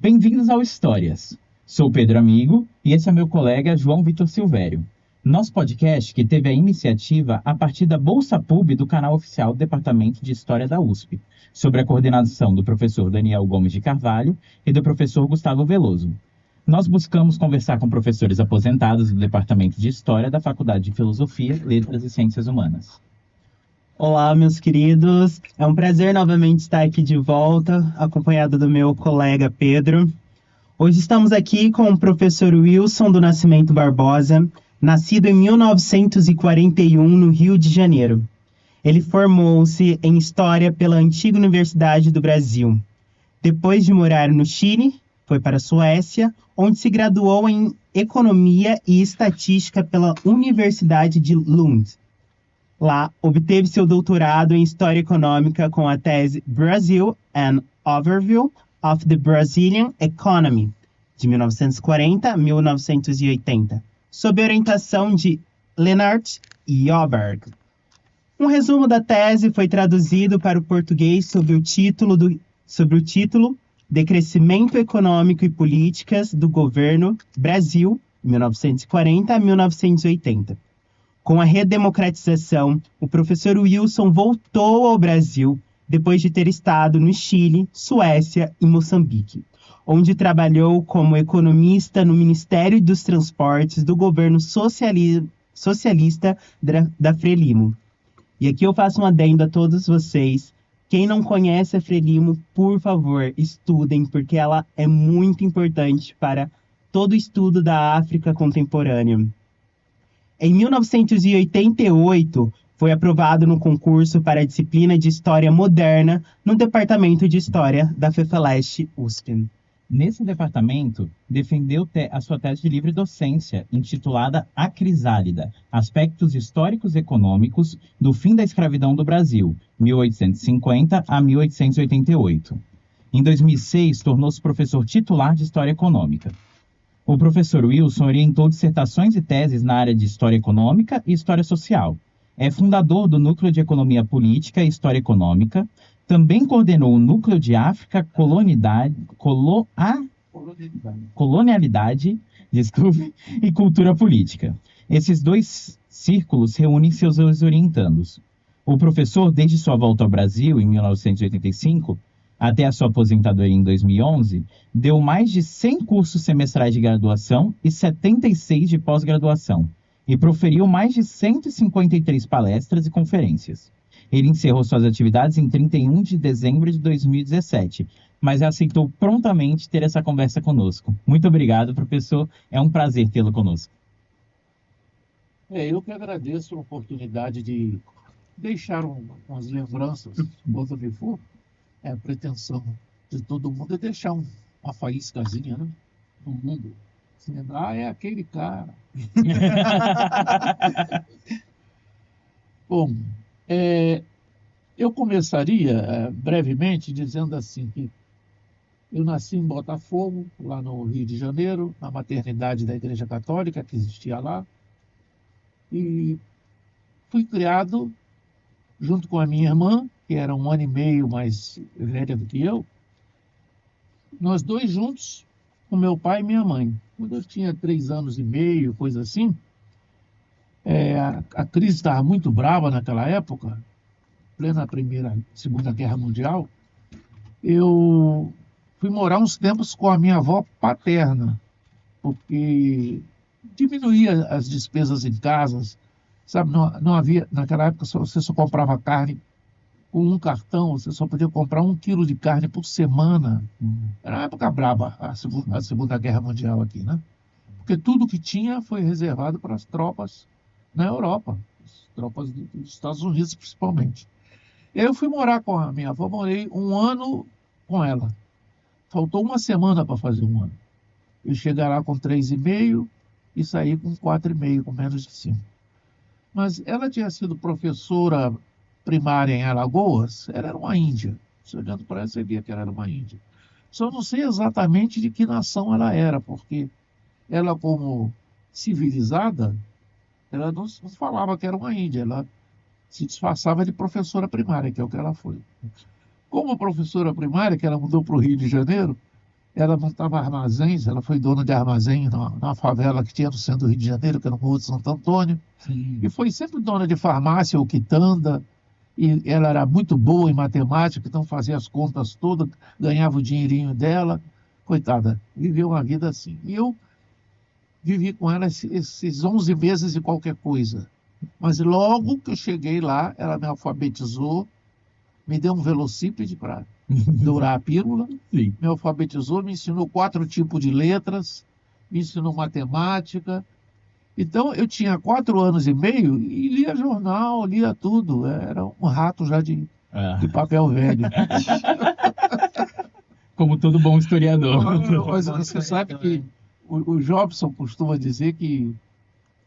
Bem-vindos ao Histórias. Sou Pedro Amigo e esse é meu colega João Vitor Silvério. Nosso podcast que teve a iniciativa a partir da Bolsa Pub do canal oficial do Departamento de História da USP, sob a coordenação do professor Daniel Gomes de Carvalho e do professor Gustavo Veloso. Nós buscamos conversar com professores aposentados do Departamento de História da Faculdade de Filosofia, Letras e Ciências Humanas. Olá, meus queridos. É um prazer novamente estar aqui de volta, acompanhado do meu colega Pedro. Hoje estamos aqui com o professor Wilson do Nascimento Barbosa, nascido em 1941 no Rio de Janeiro. Ele formou-se em História pela antiga Universidade do Brasil. Depois de morar no Chile, foi para a Suécia, onde se graduou em Economia e Estatística pela Universidade de Lund. Lá, obteve seu doutorado em História Econômica com a tese Brazil: An Overview of the Brazilian Economy, de 1940 a 1980, sob orientação de Leonard Joberg. Um resumo da tese foi traduzido para o português sob o título Decrescimento Econômico e Políticas do Governo Brasil, 1940 a 1980. Com a redemocratização, o professor Wilson voltou ao Brasil depois de ter estado no Chile, Suécia e Moçambique, onde trabalhou como economista no Ministério dos Transportes do governo socialista da Frelimo. E aqui eu faço um adendo a todos vocês. Quem não conhece a Frelimo, por favor, estudem, porque ela é muito importante para todo o estudo da África contemporânea. Em 1988, foi aprovado no concurso para a disciplina de História Moderna no Departamento de História da FEFELESH USP. Nesse departamento, defendeu a sua tese de livre docência, intitulada A Crisálida, Aspectos Históricos e Econômicos do Fim da Escravidão do Brasil, 1850 a 1888. Em 2006, tornou-se professor titular de História Econômica. O professor Wilson orientou dissertações e teses na área de História Econômica e História Social. É fundador do Núcleo de Economia Política e História Econômica. Também coordenou o Núcleo de África, Colonialidade e Cultura Política. Esses dois círculos reúnem seus orientandos. O professor, desde sua volta ao Brasil, em 1985, até a sua aposentadoria em 2011, deu mais de 100 cursos semestrais de graduação e 76 de pós-graduação, e proferiu mais de 153 palestras e conferências. Ele encerrou suas atividades em 31 de dezembro de 2017, mas aceitou prontamente ter essa conversa conosco. Muito obrigado, professor. É um prazer tê-lo conosco. Eu que agradeço a oportunidade de deixar umas lembranças, quando me for. A pretensão de todo mundo é deixar uma faíscazinha, né, no mundo. Se lembrar, é aquele cara. Bom, eu começaria brevemente dizendo assim que eu nasci em Botafogo, lá no Rio de Janeiro, na maternidade da Igreja Católica, que existia lá, e fui criado junto com a minha irmã, que era 1 ano e meio mais velha do que eu, nós dois juntos, com meu pai e minha mãe. Quando eu tinha 3 anos e meio, coisa assim, a crise estava muito brava naquela época, plena Segunda Guerra Mundial. Eu fui morar uns tempos com a minha avó paterna, porque diminuía as despesas em casas, sabe? Não havia, naquela época, você só comprava carne com um cartão, você só podia comprar 1 quilo de carne por semana. Era uma época braba, a Segunda Guerra Mundial aqui, né? Porque tudo que tinha foi reservado para as tropas na Europa, as tropas dos Estados Unidos principalmente. E aí eu fui morar com a minha avó, morei 1 ano com ela. Faltou 1 semana para fazer 1 ano. Eu cheguei lá com 3,5 e saí com 4,5, com menos de 5. Mas ela tinha sido professora primária em Alagoas, ela era uma índia. Você olhando para ela, você via que ela era uma índia. Só não sei exatamente de que nação ela era, porque ela, como civilizada, ela não falava que era uma índia, ela se disfarçava de professora primária, que é o que ela foi. Como professora primária, que ela mudou para o Rio de Janeiro, ela montava armazéns, ela foi dona de armazém na favela que tinha no centro do Rio de Janeiro, que era no Morro de Santo Antônio, Sim. e foi sempre dona de farmácia ou quitanda, e ela era muito boa em matemática, então fazia as contas todas, ganhava o dinheirinho dela, coitada, viveu uma vida assim. E eu vivi com ela esses 11 meses e qualquer coisa. Mas logo que eu cheguei lá, ela me alfabetizou, me deu um velocípede para dourar a pílula, Sim. me alfabetizou, me ensinou 4 tipos de letras, me ensinou matemática. Então, eu tinha 4 anos e meio e lia jornal, lia tudo. Era um rato já de Ah, papel velho. como todo bom historiador. Mas você sabe que o Jobson costuma dizer que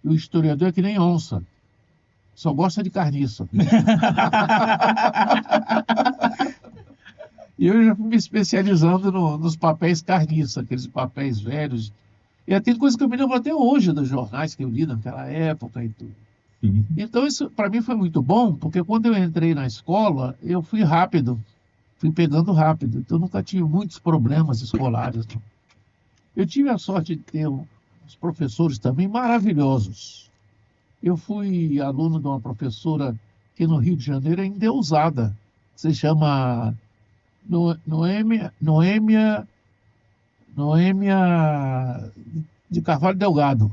o historiador é que nem onça, só gosta de carniça. E eu já fui me especializando nos papéis carniça, aqueles papéis velhos. E tem coisa que eu me lembro até hoje dos jornais que eu li naquela época e tudo. Sim. Então, isso para mim foi muito bom, porque quando eu entrei na escola, eu fui rápido, fui pegando rápido. Então, eu nunca tive muitos problemas escolares. Não. Eu tive a sorte de ter uns professores também maravilhosos. Eu fui aluno de uma professora que no Rio de Janeiro é endeusada, se chama Noêmia de Carvalho Delgado.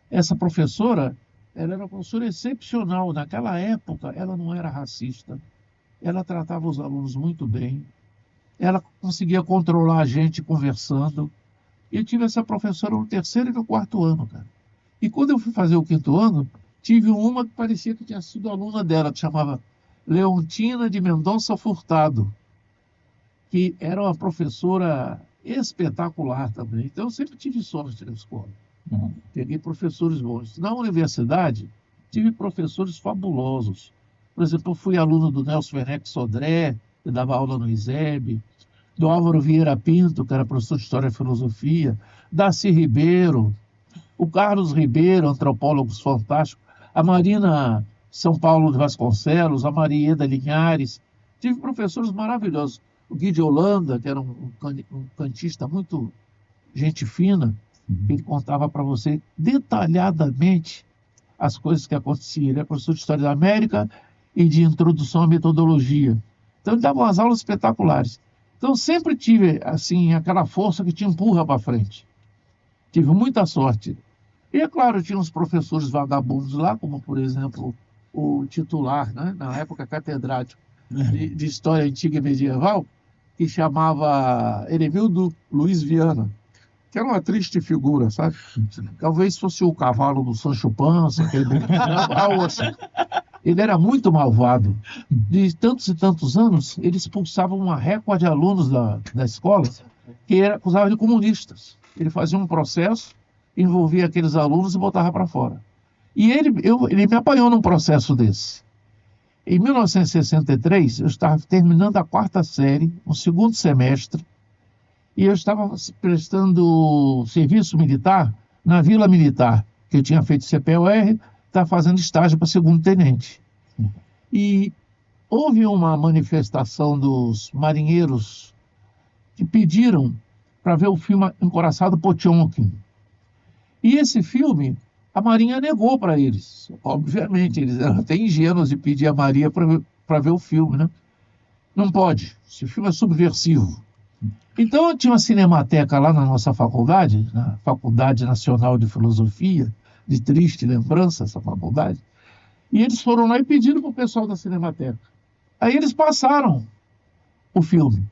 Essa professora, ela era uma professora excepcional. Naquela época, ela não era racista. Ela tratava os alunos muito bem. Ela conseguia controlar a gente conversando. E eu tive essa professora no 3º e no 4º ano, cara. E quando eu fui fazer o 5º ano, tive uma que parecia que tinha sido aluna dela, que chamava Leontina de Mendonça Furtado, que era uma professora espetacular também. Então, eu sempre tive sorte na escola. Peguei professores bons. Na universidade, tive professores fabulosos. Por exemplo, eu fui aluno do Nelson Werneck Sodré, que dava aula no ISEB, do Álvaro Vieira Pinto, que era professor de História e Filosofia, Darcy Ribeiro, o Carlos Ribeiro, antropólogos fantásticos, a Marina São Paulo de Vasconcelos, a Marieda Linhares. Tive professores maravilhosos. O Gui de Holanda, que era um cantista muito gente fina, ele contava para você detalhadamente as coisas que aconteciam. Ele é professor de História da América e de Introdução à Metodologia. Então, ele dava umas aulas espetaculares. Então, sempre tive, assim, aquela força que te empurra para frente. Tive muita sorte. E, é claro, tinha uns professores vagabundos lá, como, por exemplo, o titular, né, na época catedrático de História Antiga e Medieval, que chamava Heremildo Luiz Viana, que era uma triste figura, sabe? Talvez fosse o cavalo do Sancho Panza, aquele algo assim. Ele era muito malvado. De tantos e tantos anos, ele expulsava uma récua de alunos da escola que era acusado de comunistas. Ele fazia um processo, envolvia aqueles alunos e botava para fora. E ele me apanhou num processo desse. Em 1963, eu estava terminando a 4ª série, no 2º semestre, e eu estava prestando serviço militar na Vila Militar, que eu tinha feito CPOR, estava fazendo estágio para 2º tenente. E houve uma manifestação dos marinheiros que pediram para ver o filme Encoraçado Potionkin. E esse filme, a Marinha negou para eles. Obviamente, eles eram até ingênuos de pedir a Marinha para ver o filme, né? Não pode, esse filme é subversivo. Então, tinha uma cinemateca lá na nossa faculdade, na Faculdade Nacional de Filosofia, de triste lembrança, essa faculdade, e eles foram lá e pediram para o pessoal da cinemateca. Aí eles passaram o filme.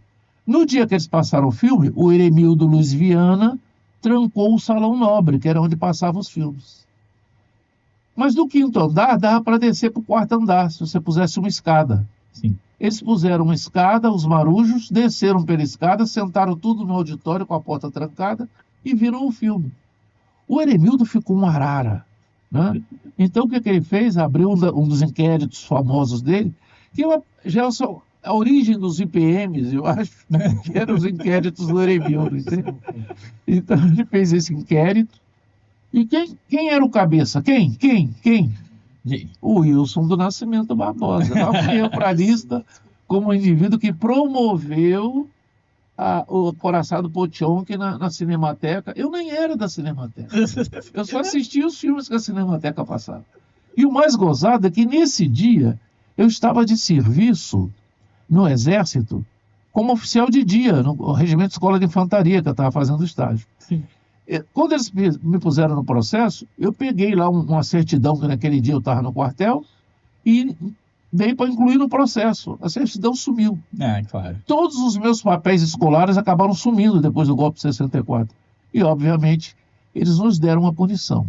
No dia que eles passaram o filme, o Heremildo Luiz Viana trancou o Salão Nobre, que era onde passavam os filmes. Mas do 5º andar, dava para descer para o 4º andar, se você pusesse uma escada. Sim. Eles puseram uma escada, os marujos, desceram pela escada, sentaram tudo no auditório com a porta trancada e viram o filme. O Heremildo ficou um arara, né? Então, o que ele fez? Abriu um dos inquéritos famosos dele, que já é a origem dos IPMs, eu acho, que eram os inquéritos do Heremildo. Entendeu? Então, ele fez esse inquérito. E quem era o cabeça? Quem? O Wilson do Nascimento Barbosa. Lá fui eu para a lista como indivíduo que promoveu o Coraçado Potionque na Cinemateca. Eu nem era da Cinemateca. Eu só assistia os filmes que a Cinemateca passava. E o mais gozado é que nesse dia eu estava de serviço no Exército como oficial de dia, no Regimento de Escola de Infantaria, que eu estava fazendo estágio. Sim. Quando eles me puseram no processo, eu peguei lá uma certidão que naquele dia eu estava no quartel e dei para incluir no processo. A certidão sumiu. Ah, claro. Todos os meus papéis escolares acabaram sumindo depois do golpe de 64. E, obviamente, eles nos deram uma punição.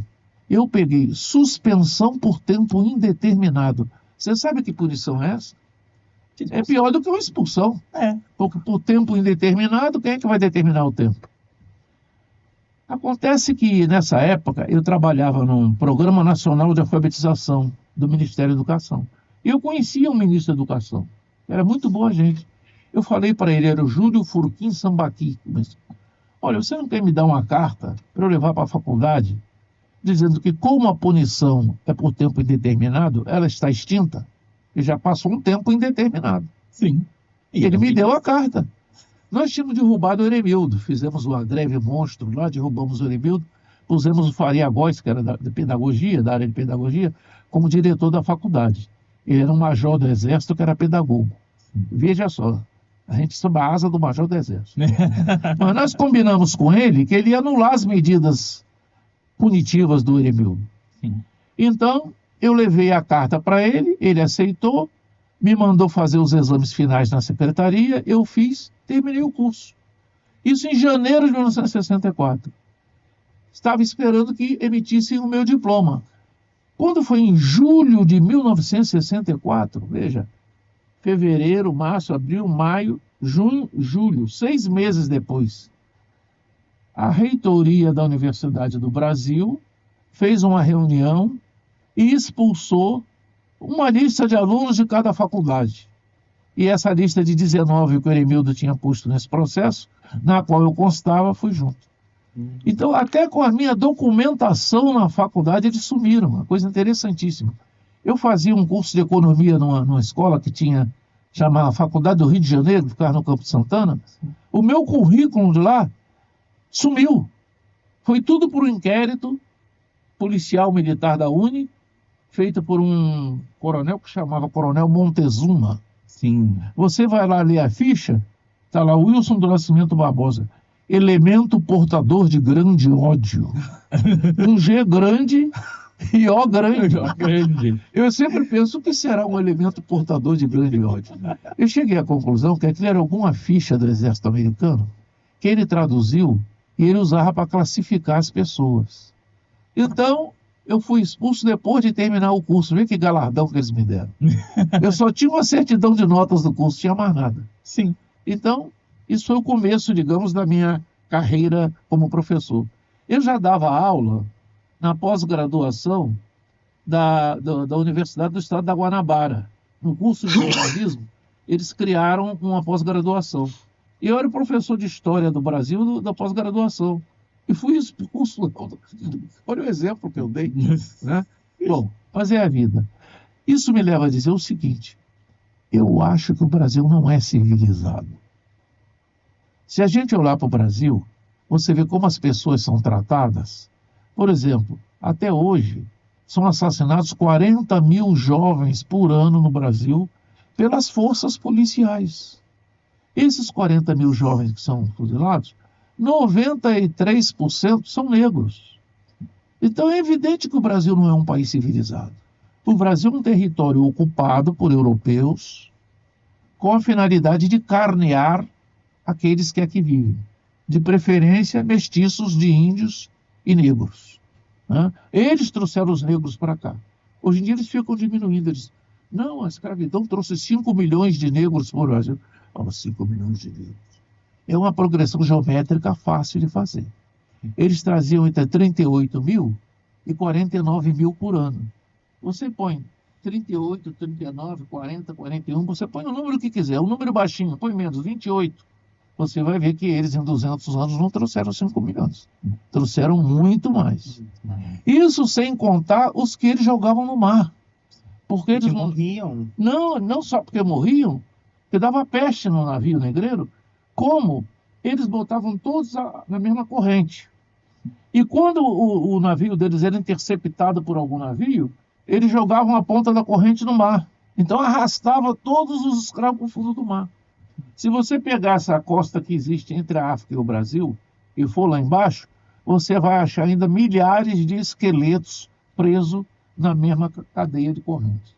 Eu peguei suspensão por tempo indeterminado. Você sabe que punição é essa? É pior do que uma expulsão. Porque por tempo indeterminado, quem é que vai determinar o tempo? Acontece que, nessa época, eu trabalhava num Programa Nacional de Alfabetização do Ministério da Educação. E eu conhecia o ministro da Educação. Era muito boa gente. Eu falei para ele, era o Júlio Furquim Sambaqui. Olha, você não quer me dar uma carta para eu levar para a faculdade, dizendo que como a punição é por tempo indeterminado, ela está extinta, e já passou um tempo indeterminado. Sim. E ele me deu a carta. Nós tínhamos derrubado o Eremildo, fizemos uma greve monstro lá, derrubamos o Eremildo, pusemos o Faria Góes, que era da pedagogia, da área de pedagogia, como diretor da faculdade. Ele era um major do Exército que era pedagogo. Veja só, a gente sob a asa do major do Exército. Mas nós combinamos com ele que ele ia anular as medidas punitivas do Eremildo. Sim. Então, eu levei a carta para ele, ele aceitou, me mandou fazer os exames finais na secretaria, eu fiz, terminei o curso. Isso em janeiro de 1964. Estava esperando que emitissem o meu diploma. Quando foi em julho de 1964, veja, fevereiro, março, abril, maio, junho, julho, 6 meses depois, a reitoria da Universidade do Brasil fez uma reunião e expulsou uma lista de alunos de cada faculdade. E essa lista de 19 que o Eremildo tinha posto nesse processo, na qual eu constava, fui junto. Então, até com a minha documentação na faculdade, eles sumiram. Uma coisa interessantíssima. Eu fazia um curso de economia numa escola que tinha, chamada Faculdade do Rio de Janeiro, que ficava no Campo de Santana. O meu currículo de lá sumiu. Foi tudo por um inquérito policial militar da UNE, feito por um coronel que chamava Coronel Montezuma. Sim. Você vai lá ler a ficha, está lá Wilson do Nascimento Barbosa. Elemento portador de grande ódio. Um G grande e O grande. Eu sempre penso, o que será um elemento portador de grande ódio? Eu cheguei à conclusão que aquilo era alguma ficha do exército americano que ele traduziu e ele usava para classificar as pessoas. Então, eu fui expulso depois de terminar o curso. Vê que galardão que eles me deram. Eu só tinha uma certidão de notas do curso, tinha mais nada. Sim. Então, isso foi o começo, digamos, da minha carreira como professor. Eu já dava aula na pós-graduação da Universidade do Estado da Guanabara. No curso de jornalismo, eles criaram uma pós-graduação. E eu era professor de História do Brasil da pós-graduação. E fui expulso. Olha o exemplo que eu dei. Né? Bom, mas é a vida. Isso me leva a dizer o seguinte: eu acho que o Brasil não é civilizado. Se a gente olhar para o Brasil, você vê como as pessoas são tratadas. Por exemplo, até hoje, são assassinados 40 mil jovens por ano no Brasil pelas forças policiais. Esses 40 mil jovens que são fuzilados, 93% são negros. Então é evidente que o Brasil não é um país civilizado. O Brasil é um território ocupado por europeus com a finalidade de carnear aqueles que aqui vivem, de preferência mestiços de índios e negros. Né? Eles trouxeram os negros para cá. Hoje em dia eles ficam diminuindo. Eles, não, a escravidão trouxe 5 milhões de negros para o Brasil. 5 milhões de negros. É uma progressão geométrica fácil de fazer. Eles traziam entre 38 mil e 49 mil por ano. Você põe 38, 39, 40, 41, você põe o número que quiser, um número baixinho, põe menos, 28. Você vai ver que eles, em 200 anos, não trouxeram 5 milhões. Trouxeram muito mais. Isso sem contar os que eles jogavam no mar. Porque eles morriam. Não só porque morriam, porque dava peste no navio negreiro, como eles botavam todos na mesma corrente. E quando o navio deles era interceptado por algum navio, eles jogavam a ponta da corrente no mar. Então arrastava todos os escravos para o fundo do mar. Se você pegasse a costa que existe entre a África e o Brasil e for lá embaixo, você vai achar ainda milhares de esqueletos presos na mesma cadeia de corrente.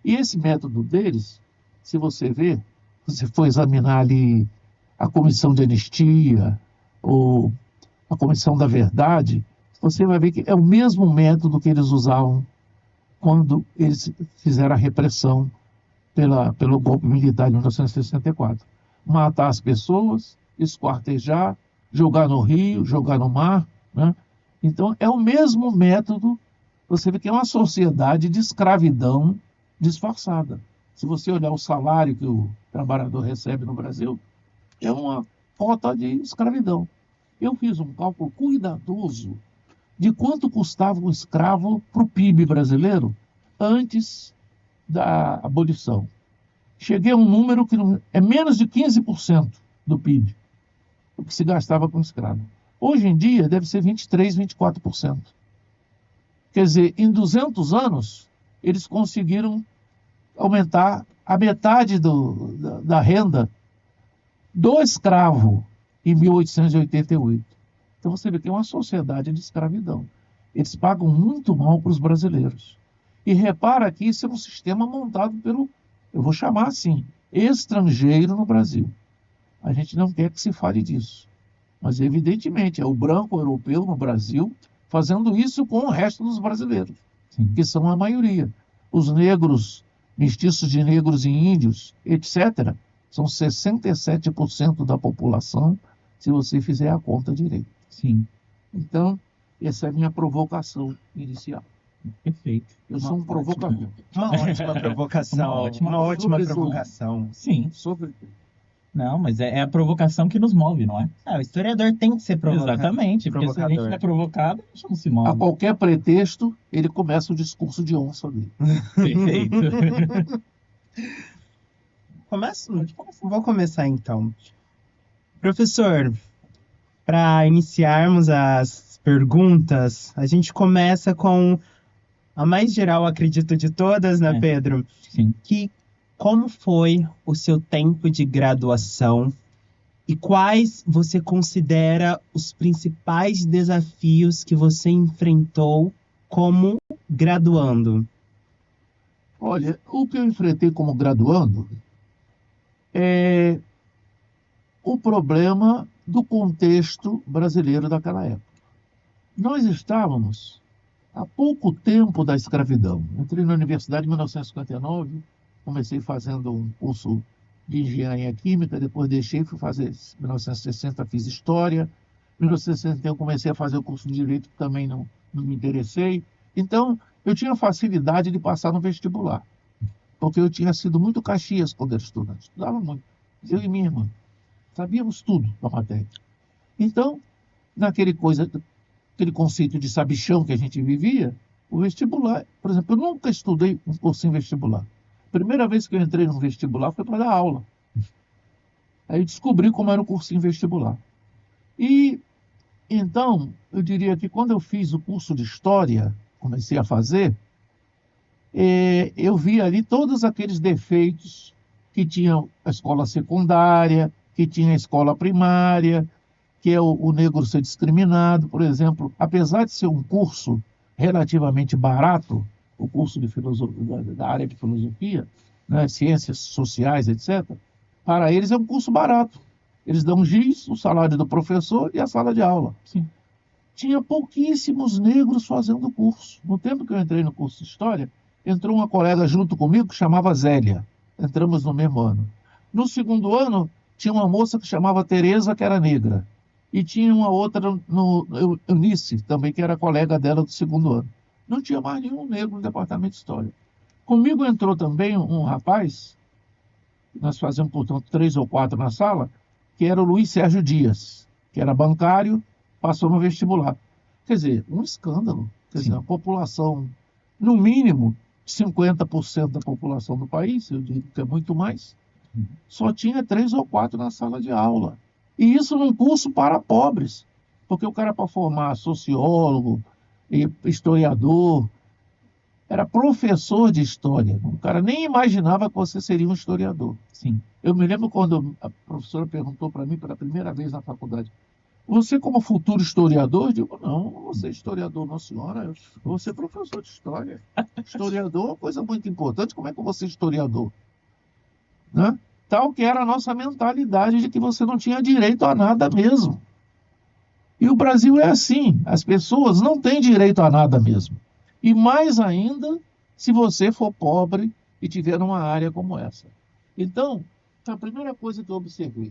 E esse método deles, se você ver, se for examinar ali a comissão de anistia ou a comissão da verdade, você vai ver que é o mesmo método que eles usavam quando eles fizeram a repressão pelo golpe militar de 1964. Matar as pessoas, esquartejar, jogar no rio, jogar no mar, né? Então, é o mesmo método. Você vê que é uma sociedade de escravidão disfarçada. Se você olhar o salário que o trabalhador recebe no Brasil, é uma cota de escravidão. Eu fiz um cálculo cuidadoso de quanto custava um escravo para o PIB brasileiro antes da abolição. Cheguei a um número que é menos de 15% do PIB, o que se gastava com escravo. Hoje em dia deve ser 23%, 24%. Quer dizer, em 200 anos, eles conseguiram aumentar a metade da renda do escravo em 1888. Então você vê que é uma sociedade de escravidão. Eles pagam muito mal para os brasileiros. E repara que isso é um sistema montado pelo, eu vou chamar assim, estrangeiro no Brasil. A gente não quer que se fale disso. Mas, evidentemente, é o branco europeu no Brasil fazendo isso com o resto dos brasileiros, que são a maioria. Os negros, mestiços de negros e índios, etc., são 67% da população, se você fizer a conta direito. Sim. Então, essa é a minha provocação inicial. Perfeito. Eu sou um provocador. Uma ótima provocação. Uma ótima provocação. Sim. Sobre... Não, mas é a provocação que nos move, não é? O historiador tem que ser provocado. Exatamente, porque se a gente não é provocado, a gente não se move. A qualquer pretexto, ele começa o discurso de onça dele. Perfeito. Vou começar então. Professor, para iniciarmos as perguntas, a gente começa com a mais geral, acredito, de todas, né, Pedro? Sim. Como foi o seu tempo de graduação e quais você considera os principais desafios que você enfrentou como graduando? Olha, o que eu enfrentei como graduando é o problema do contexto brasileiro daquela época. Nós estávamos há pouco tempo da escravidão. Entrei na universidade em 1959, comecei fazendo um curso de engenharia química, depois deixei, fui fazer, em 1960 fiz história, em 1961 comecei a fazer o curso de direito, que também não me interessei. Então, eu tinha facilidade de passar no vestibular, porque eu tinha sido muito Caxias quando era estudante, estudava muito, eu e minha irmã, sabíamos tudo da matéria. Então, aquele conceito de sabichão que a gente vivia, o vestibular, por exemplo, eu nunca estudei um cursinho vestibular. A primeira vez que eu entrei no vestibular foi para dar aula. Aí eu descobri como era o cursinho vestibular. E, então, eu diria que quando eu fiz o curso de História, comecei a fazer, eu vi ali todos aqueles defeitos que tinha a escola secundária, que tinha a escola primária, que é o negro ser discriminado, por exemplo. Apesar de ser um curso relativamente barato, o curso de filosofia, da área de filosofia, né, ciências sociais, etc., para eles é um curso barato. Eles dão giz, o salário do professor e a sala de aula. Sim. Tinha pouquíssimos negros fazendo o curso. No tempo que eu entrei no curso de História, entrou uma colega junto comigo que chamava Zélia. Entramos no mesmo ano. No segundo ano, tinha uma moça que chamava Tereza, que era negra. E tinha uma outra, Eunice, também, que era colega dela do segundo ano. Não tinha mais nenhum negro no departamento de História. Comigo entrou também um rapaz, nós fazíamos, portanto, 3 ou 4 na sala, que era o Luiz Sérgio Dias, que era bancário, passou no vestibular. Quer dizer, um escândalo. Quer dizer, a população, no mínimo, 50% da população do país, eu digo que é muito mais, só tinha 3 ou 4 na sala de aula. E isso num curso para pobres, porque o cara para formar sociólogo, historiador, era professor de história. O cara nem imaginava que você seria um historiador. Sim. Eu me lembro quando a professora perguntou para mim pela primeira vez na faculdade: você como futuro historiador? Eu digo, não, não vou ser historiador, não, senhora. Eu vou ser professor de história. Historiador é uma coisa muito importante. Como é que eu vou ser historiador? Né? Tal que era a nossa mentalidade de que você não tinha direito a nada mesmo. E o Brasil é assim. As pessoas não têm direito a nada mesmo. E mais ainda se você for pobre e tiver numa área como essa. Então, a primeira coisa que eu observei,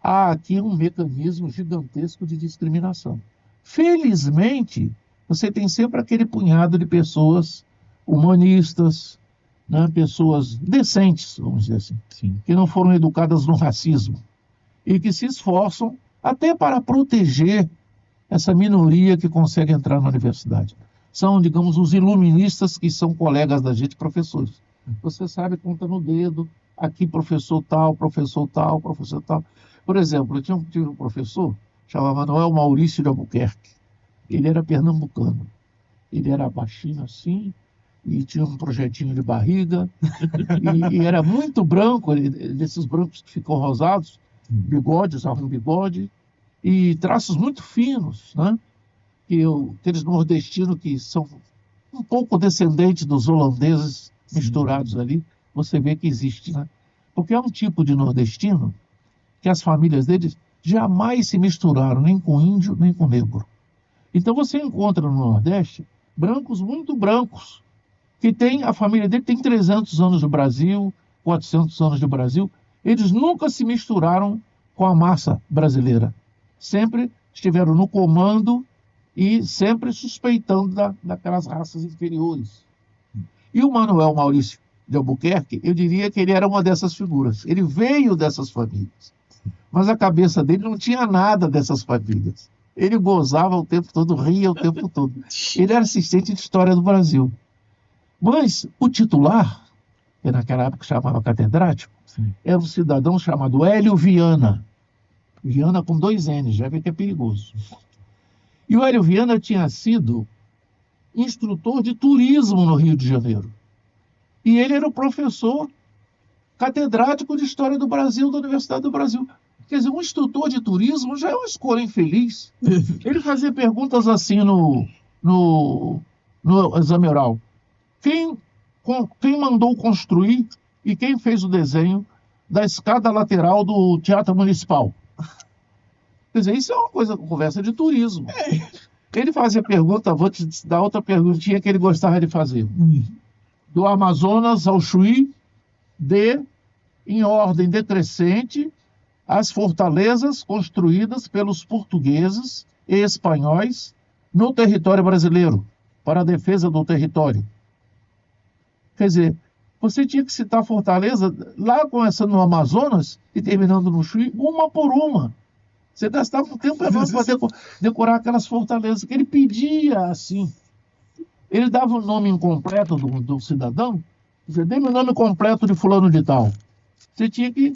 há aqui um mecanismo gigantesco de discriminação. Felizmente, você tem sempre aquele punhado de pessoas humanistas, né, pessoas decentes, vamos dizer assim, Sim. que não foram educadas no racismo e que se esforçam até para proteger essa minoria que consegue entrar na universidade. São, digamos, os iluministas que são colegas da gente, professores. Você sabe, conta no dedo, aqui professor tal, professor tal, professor tal. Por exemplo, eu tive um professor, chamava Manuel Maurício de Albuquerque. Ele era pernambucano. Ele era baixinho assim, e tinha um projetinho de barriga, e era muito branco, desses brancos que ficam rosados, bigode, usava um bigode, e traços muito finos, né? Aqueles nordestinos que são um pouco descendentes dos holandeses misturados ali, você vê que existe, né? Porque é um tipo de nordestino que as famílias deles jamais se misturaram, nem com índio, nem com negro. Então você encontra no Nordeste brancos muito brancos, que tem, a família dele tem 300 anos do Brasil, 400 anos do Brasil, eles nunca se misturaram com a massa brasileira. Sempre estiveram no comando e sempre suspeitando daquelas raças inferiores. E o Manuel Maurício de Albuquerque, eu diria que ele era uma dessas figuras. Ele veio dessas famílias, mas a cabeça dele não tinha nada dessas famílias. Ele gozava o tempo todo, ria o tempo todo. Ele era assistente de História do Brasil. Mas o titular, que naquela época chamava catedrático, era um cidadão chamado Hélio Viana. Viana com 2 N's, já vê que é perigoso. E o Hélio Viana tinha sido instrutor de turismo no Rio de Janeiro. E ele era o professor catedrático de História do Brasil da Universidade do Brasil. Quer dizer, um instrutor de turismo já é uma escolha infeliz. Ele fazia perguntas assim no exame oral. Quem mandou construir e quem fez o desenho da escada lateral do Teatro Municipal? Quer dizer, isso é uma conversa de turismo. Ele fazia pergunta, vou te dar outra perguntinha que ele gostava de fazer. Do Amazonas ao Chuí, em ordem decrescente, as fortalezas construídas pelos portugueses e espanhóis no território brasileiro, para a defesa do território. Quer dizer, você tinha que citar a fortaleza, lá começando no Amazonas e terminando no Chuí, uma por uma. Você gastava um tempo enorme para decorar aquelas fortalezas, que ele pedia assim. Ele dava o nome incompleto do cidadão, dizia, dê-me o nome completo de fulano de tal. Você tinha que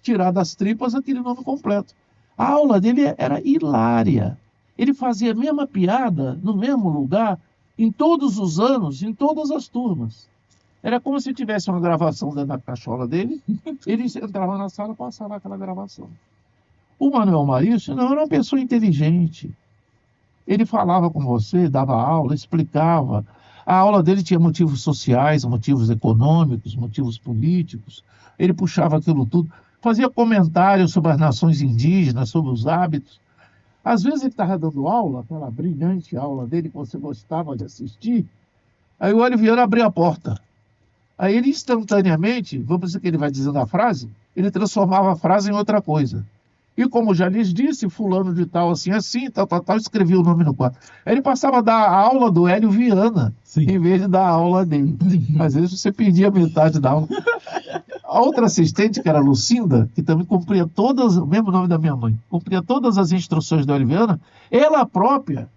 tirar das tripas aquele nome completo. A aula dele era hilária. Ele fazia a mesma piada, no mesmo lugar, em todos os anos, em todas as turmas. Era como se tivesse uma gravação dentro da cachola dele, ele entrava na sala e passava aquela gravação. O Manuel Maurício não era uma pessoa inteligente. Ele falava com você, dava aula, explicava. A aula dele tinha motivos sociais, motivos econômicos, motivos políticos. Ele puxava aquilo tudo, fazia comentários sobre as nações indígenas, sobre os hábitos. Às vezes ele estava dando aula, aquela brilhante aula dele que você gostava de assistir, aí o Hélio Viana abria a porta. Aí ele instantaneamente, vamos dizer que ele vai dizendo a frase, ele transformava a frase em outra coisa. E como já lhes disse, fulano de tal, assim, tal, escrevia o nome no quadro. Aí ele passava a dar a aula do Hélio Viana, em vez de dar a aula dele. Às vezes você perdia metade da aula. A outra assistente, que era a Lucinda, que também cumpria todas, o mesmo nome da minha mãe, cumpria todas as instruções do Hélio Viana, ela própria,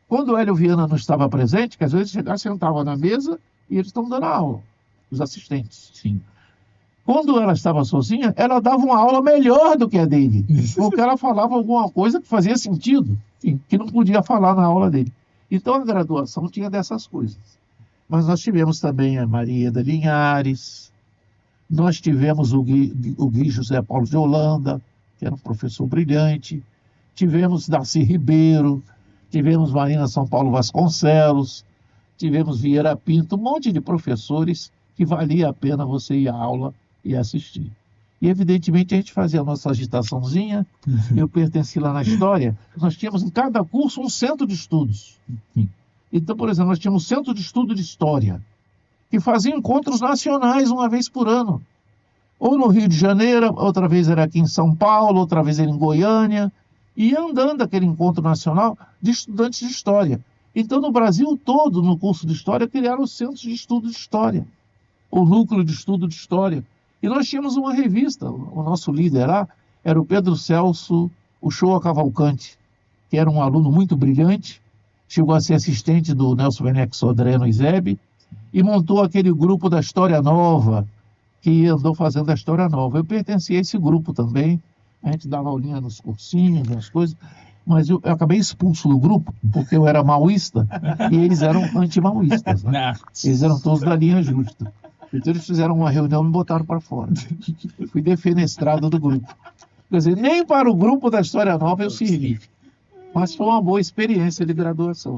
quando o Hélio Viana não estava presente, que às vezes chegava, sentava na mesa e eles estão dando a aula, os assistentes. Sim. Quando ela estava sozinha, ela dava uma aula melhor do que a dele, porque ela falava alguma coisa que fazia sentido, que não podia falar na aula dele. Então a graduação tinha dessas coisas. Mas nós tivemos também a Maria da Linhares, nós tivemos o Gui José Paulo de Holanda, que era um professor brilhante, tivemos Darcy Ribeiro, tivemos Marina São Paulo Vasconcelos, tivemos Vieira Pinto, um monte de professores que valia a pena você ir à aula e assistir. E, evidentemente, a gente fazia a nossa agitaçãozinha. Eu pertenci lá na História. Nós tínhamos em cada curso um centro de estudos. Então, por exemplo, nós tínhamos um centro de estudo de História, que fazia encontros nacionais uma vez por ano. Ou no Rio de Janeiro, outra vez era aqui em São Paulo, outra vez era em Goiânia. E ia andando aquele encontro nacional de estudantes de História. Então, no Brasil todo, no curso de História, criaram os centros de estudo de História, o núcleo de estudo de História. E nós tínhamos uma revista, o nosso líder lá era o Pedro Celso Uchoa Cavalcante, que era um aluno muito brilhante, chegou a ser assistente do Nelson Venex Sodré no ISEB, e montou aquele grupo da História Nova, que andou fazendo a História Nova. Eu pertencia a esse grupo também, a gente dava aulinha nos cursinhos, nas coisas, mas eu acabei expulso do grupo, porque eu era maoísta, e eles eram anti-maoístas, né? Eles eram todos da linha justa. Então eles fizeram uma reunião e me botaram para fora. Fui defenestrado do grupo. Quer dizer, nem para o grupo da História Nova eu servi. Mas foi uma boa experiência de graduação.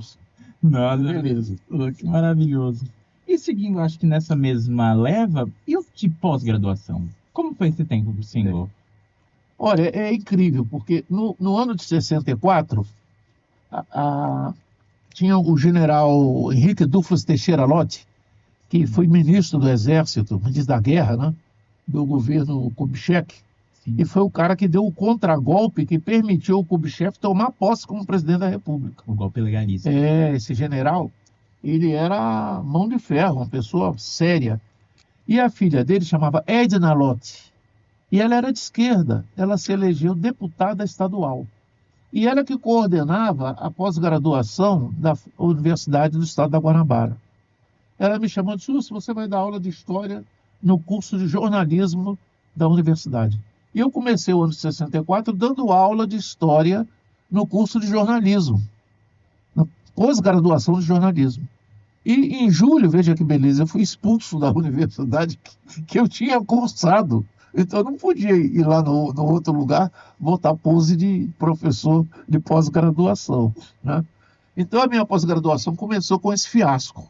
Nossa, Beleza. que maravilhoso. E seguindo, acho que nessa mesma leva, e o de pós-graduação? Como foi esse tempo para o senhor? Olha, é incrível, porque no ano de 64, tinha o general Henrique Duflos Teixeira Lott, que foi ministro do Exército, ministro da Guerra, né, do governo Kubitschek, e foi o cara que deu o contragolpe que permitiu o Kubitschek tomar posse como presidente da República. O golpe legalista. Esse general, ele era mão de ferro, uma pessoa séria. E a filha dele chamava Edna Lott. E ela era de esquerda, ela se elegeu deputada estadual. E ela que coordenava a pós-graduação da Universidade do Estado da Guanabara. Ela me chamou e disse: você vai dar aula de História no curso de jornalismo da universidade. E eu comecei o ano de 64 dando aula de História no curso de jornalismo, na pós-graduação de jornalismo. E em julho, veja que beleza, eu fui expulso da universidade que eu tinha cursado. Então eu não podia ir lá no outro lugar botar pose de professor de pós-graduação, né? Então a minha pós-graduação começou com esse fiasco.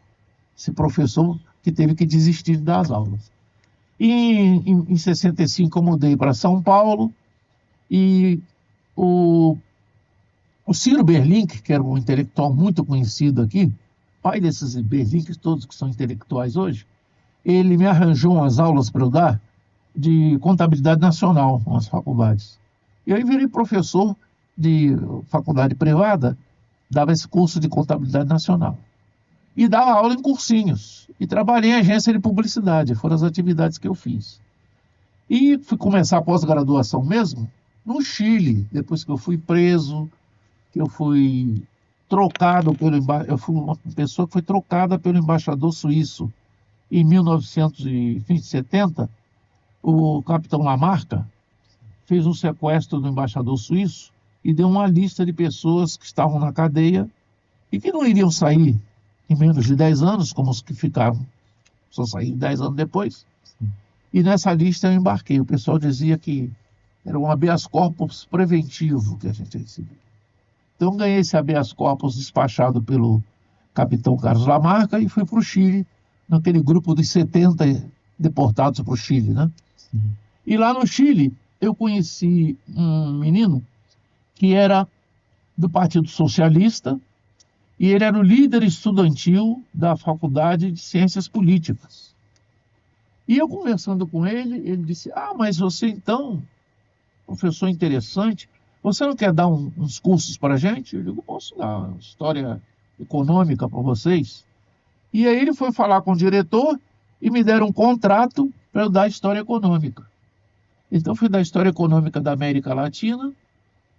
Esse professor que teve que desistir das aulas. E em 65 eu mudei para São Paulo e o Ciro Berlink, que era um intelectual muito conhecido aqui, pai desses Berlinks todos que são intelectuais hoje, ele me arranjou umas aulas para eu dar de contabilidade nacional nas faculdades. E aí virei professor de faculdade privada, dava esse curso de contabilidade nacional. E dava aula em cursinhos. E trabalhei em agência de publicidade, foram as atividades que eu fiz. E fui começar a pós-graduação mesmo no Chile, depois que eu fui preso, que eu fui trocado eu fui uma pessoa que foi trocada pelo embaixador suíço em 1970. O capitão Lamarca fez um sequestro do embaixador suíço e deu uma lista de pessoas que estavam na cadeia e que não iriam sair em menos de 10 anos, como os que ficaram, só saíram 10 anos depois. E nessa lista eu embarquei. O pessoal dizia que era um habeas corpus preventivo que a gente recebia. Então ganhei esse habeas corpus despachado pelo capitão Carlos Lamarca e fui para o Chile, naquele grupo dos 70 deportados para o Chile, né? E lá no Chile eu conheci um menino que era do Partido Socialista e ele era o líder estudantil da Faculdade de Ciências Políticas. E eu conversando com ele, ele disse: mas você então, professor interessante, você não quer dar uns cursos para a gente? Eu digo: posso dar história econômica para vocês. E aí ele foi falar com o diretor e me deram um contrato para eu dar história econômica. Então fui dar história econômica da América Latina,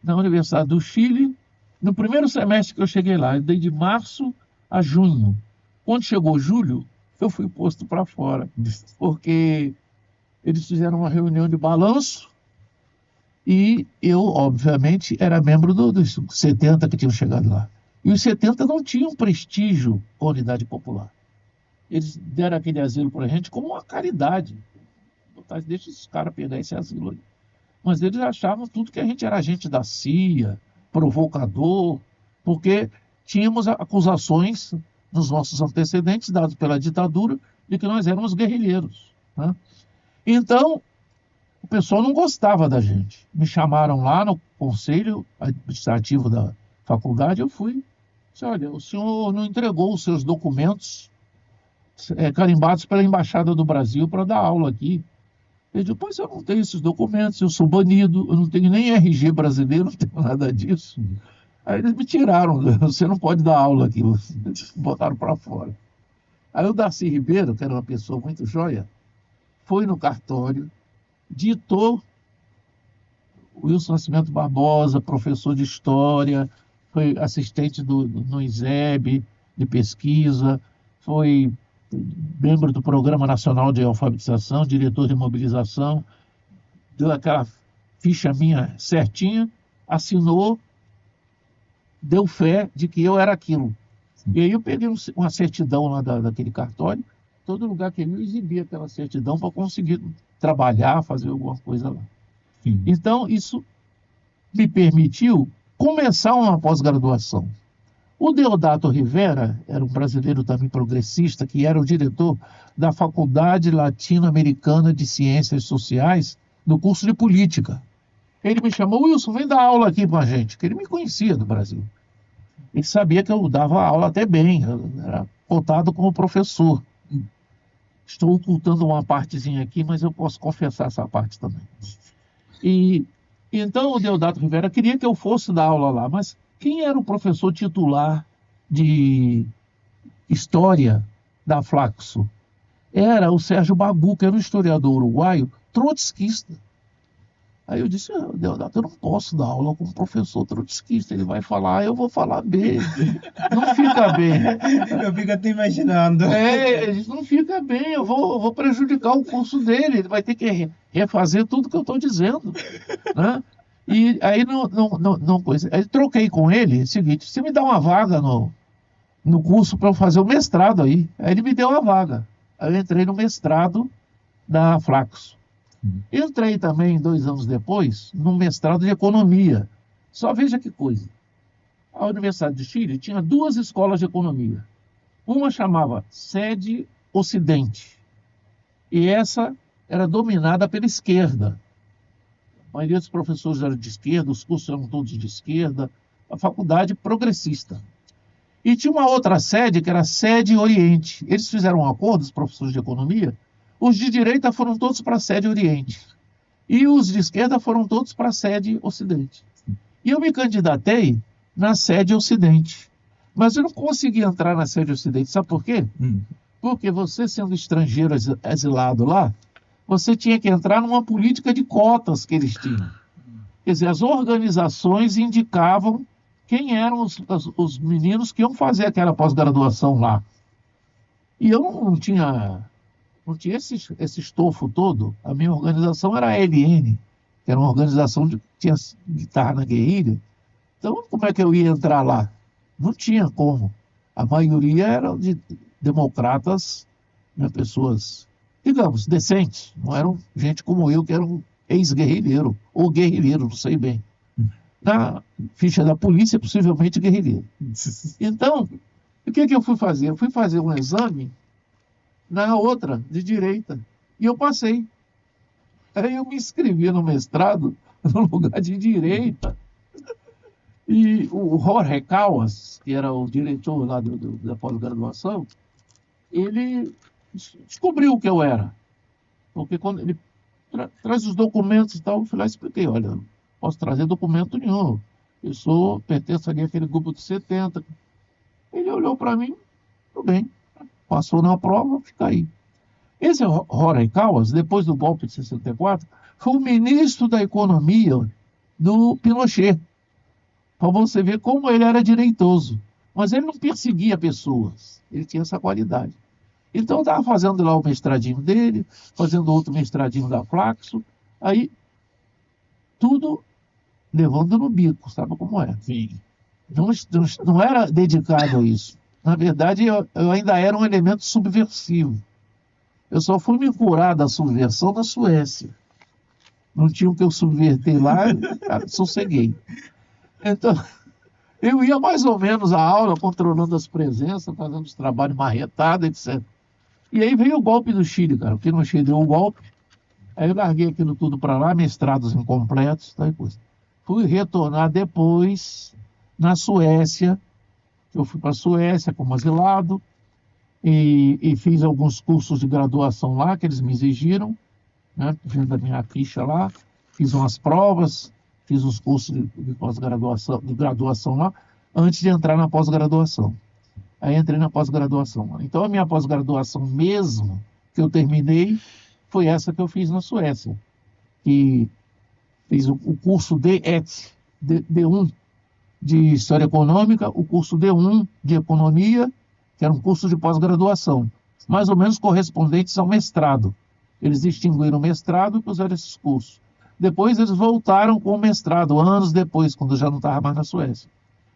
na Universidade do Chile. No primeiro semestre que eu cheguei lá, eu dei de março a junho. Quando chegou julho, eu fui posto para fora, porque Eles fizeram uma reunião de balanço e eu, obviamente, era membro dos 70 que tinham chegado lá. E os 70 não tinham prestígio com a unidade popular. Eles deram aquele asilo para a gente como uma caridade. Deixa esses caras pegar esse asilo aí. Mas eles achavam tudo que a gente era agente da CIA, provocador, porque tínhamos acusações nos nossos antecedentes, dados pela ditadura, de que nós éramos guerrilheiros, né? Então, o pessoal não gostava da gente. Me chamaram lá no conselho administrativo da faculdade, eu fui. Disse, olha, o senhor não entregou os seus documentos carimbados pela Embaixada do Brasil para dar aula aqui. Ele disse, pois eu não tenho esses documentos, eu sou banido, eu não tenho nem RG brasileiro, não tenho nada disso. Aí eles me tiraram, você não pode dar aula aqui, botaram para fora. Aí o Darcy Ribeiro, que era uma pessoa muito joia, foi no cartório, ditou Wilson Nascimento Barbosa, professor de História, foi assistente no ISEB de pesquisa, foi membro do Programa Nacional de Alfabetização, diretor de mobilização, deu aquela ficha minha certinha, assinou, deu fé de que eu era aquilo. E aí eu peguei uma certidão lá daquele cartório, todo lugar que ele eu exibia aquela certidão para conseguir trabalhar, fazer alguma coisa lá. Sim. Então, isso me permitiu começar uma pós-graduação. O Deodato Rivera era um brasileiro também progressista, que era o diretor da Faculdade Latino-Americana de Ciências Sociais, do curso de Política. Ele me chamou, Wilson, vem dar aula aqui com a gente, que ele me conhecia do Brasil. Ele sabia que eu dava aula até bem, eu era cotado como professor. Estou ocultando uma partezinha aqui, mas eu posso confessar essa parte também. E então o Deodato Rivera queria que eu fosse dar aula lá, mas quem era o professor titular de História da Flaxo? Era o Sérgio Bagu, que era um historiador uruguaio, trotskista. Aí eu disse, Deodato, eu não posso dar aula com um professor trotskista. Ele vai falar A, eu vou falar B. Não fica bem. Eu fico até imaginando. Ele disse, não fica bem, eu vou prejudicar o curso dele. Ele vai ter que refazer tudo que eu estou dizendo, né? E aí aí troquei com ele, seguinte, você me dá uma vaga no curso para eu fazer o mestrado aí. Aí ele me deu a vaga. Aí eu entrei no mestrado da Flaxo. Entrei também, 2 anos depois, no mestrado de Economia. Só veja que coisa. A Universidade de Chile tinha 2 escolas de economia. Uma chamava Sede Ocidente. E essa era dominada pela esquerda. A maioria dos professores eram de esquerda, os cursos eram todos de esquerda. A faculdade progressista. E tinha uma outra sede, que era a Sede Oriente. Eles fizeram um acordo, os professores de economia. Os de direita foram todos para a Sede Oriente. E os de esquerda foram todos para a Sede Ocidente. E eu me candidatei na Sede Ocidente. Mas eu não consegui entrar na Sede Ocidente. Sabe por quê? Porque você, sendo estrangeiro exilado lá, você tinha que entrar numa política de cotas que eles tinham. Quer dizer, as organizações indicavam quem eram os meninos que iam fazer aquela pós-graduação lá. E eu não tinha esse estofo todo. A minha organização era a LN, que era uma organização que estava na guerrilha. Então, como é que eu ia entrar lá? Não tinha como. A maioria eram de democratas, né, pessoas, digamos, decentes. Não eram gente como eu, que era um ex-guerrilheiro, ou guerrilheiro, não sei bem. Na ficha da polícia, possivelmente guerrilheiro. Então, o que eu fui fazer? Eu fui fazer um exame na outra, de direita, e eu passei. Aí eu me inscrevi no mestrado no lugar de direita. E o Jorge Callas, que era o diretor lá da pós-graduação, ele descobriu o que eu era. Porque quando ele traz os documentos e tal, eu fui lá e expliquei, olha, não posso trazer documento nenhum. Pertenço ali àquele grupo de 70. Ele olhou para mim, tudo bem, passou na prova, fica aí. Esse Jorge Callas, depois do golpe de 64, foi o ministro da Economia do Pinochet. Para você ver como ele era direitoso. Mas ele não perseguia pessoas. Ele tinha essa qualidade. Então, eu estava fazendo lá o mestradinho dele, fazendo outro mestradinho da Flaxo, aí tudo levando no bico, sabe como é? Sim. Não era dedicado a isso. Na verdade, eu ainda era um elemento subversivo. Eu só fui me curar da subversão na Suécia. Não tinha o que eu subverter lá, sosseguei. Então, eu ia mais ou menos à aula, controlando as presenças, fazendo os trabalhos marretados, etc. E aí veio o golpe do Chile, cara. O Pinochet deu um golpe. Aí eu larguei aquilo tudo para lá, mestrados incompletos, tal coisa. Fui retornar depois na Suécia. Eu fui para a Suécia como asilado e fiz alguns cursos de graduação lá que eles me exigiram, né? Vendo a minha ficha lá, fiz umas provas, fiz os cursos de pós-graduação, de graduação lá, antes de entrar na pós-graduação. Aí entrei na pós-graduação. Então a minha pós-graduação mesmo, que eu terminei, foi essa que eu fiz na Suécia. E fiz o curso D1 de História Econômica, o curso D1 de Economia, que era um curso de pós-graduação, mais ou menos correspondentes ao mestrado. Eles extinguiram o mestrado e puseram esses cursos. Depois eles voltaram com o mestrado, anos depois, quando eu já não estava mais na Suécia.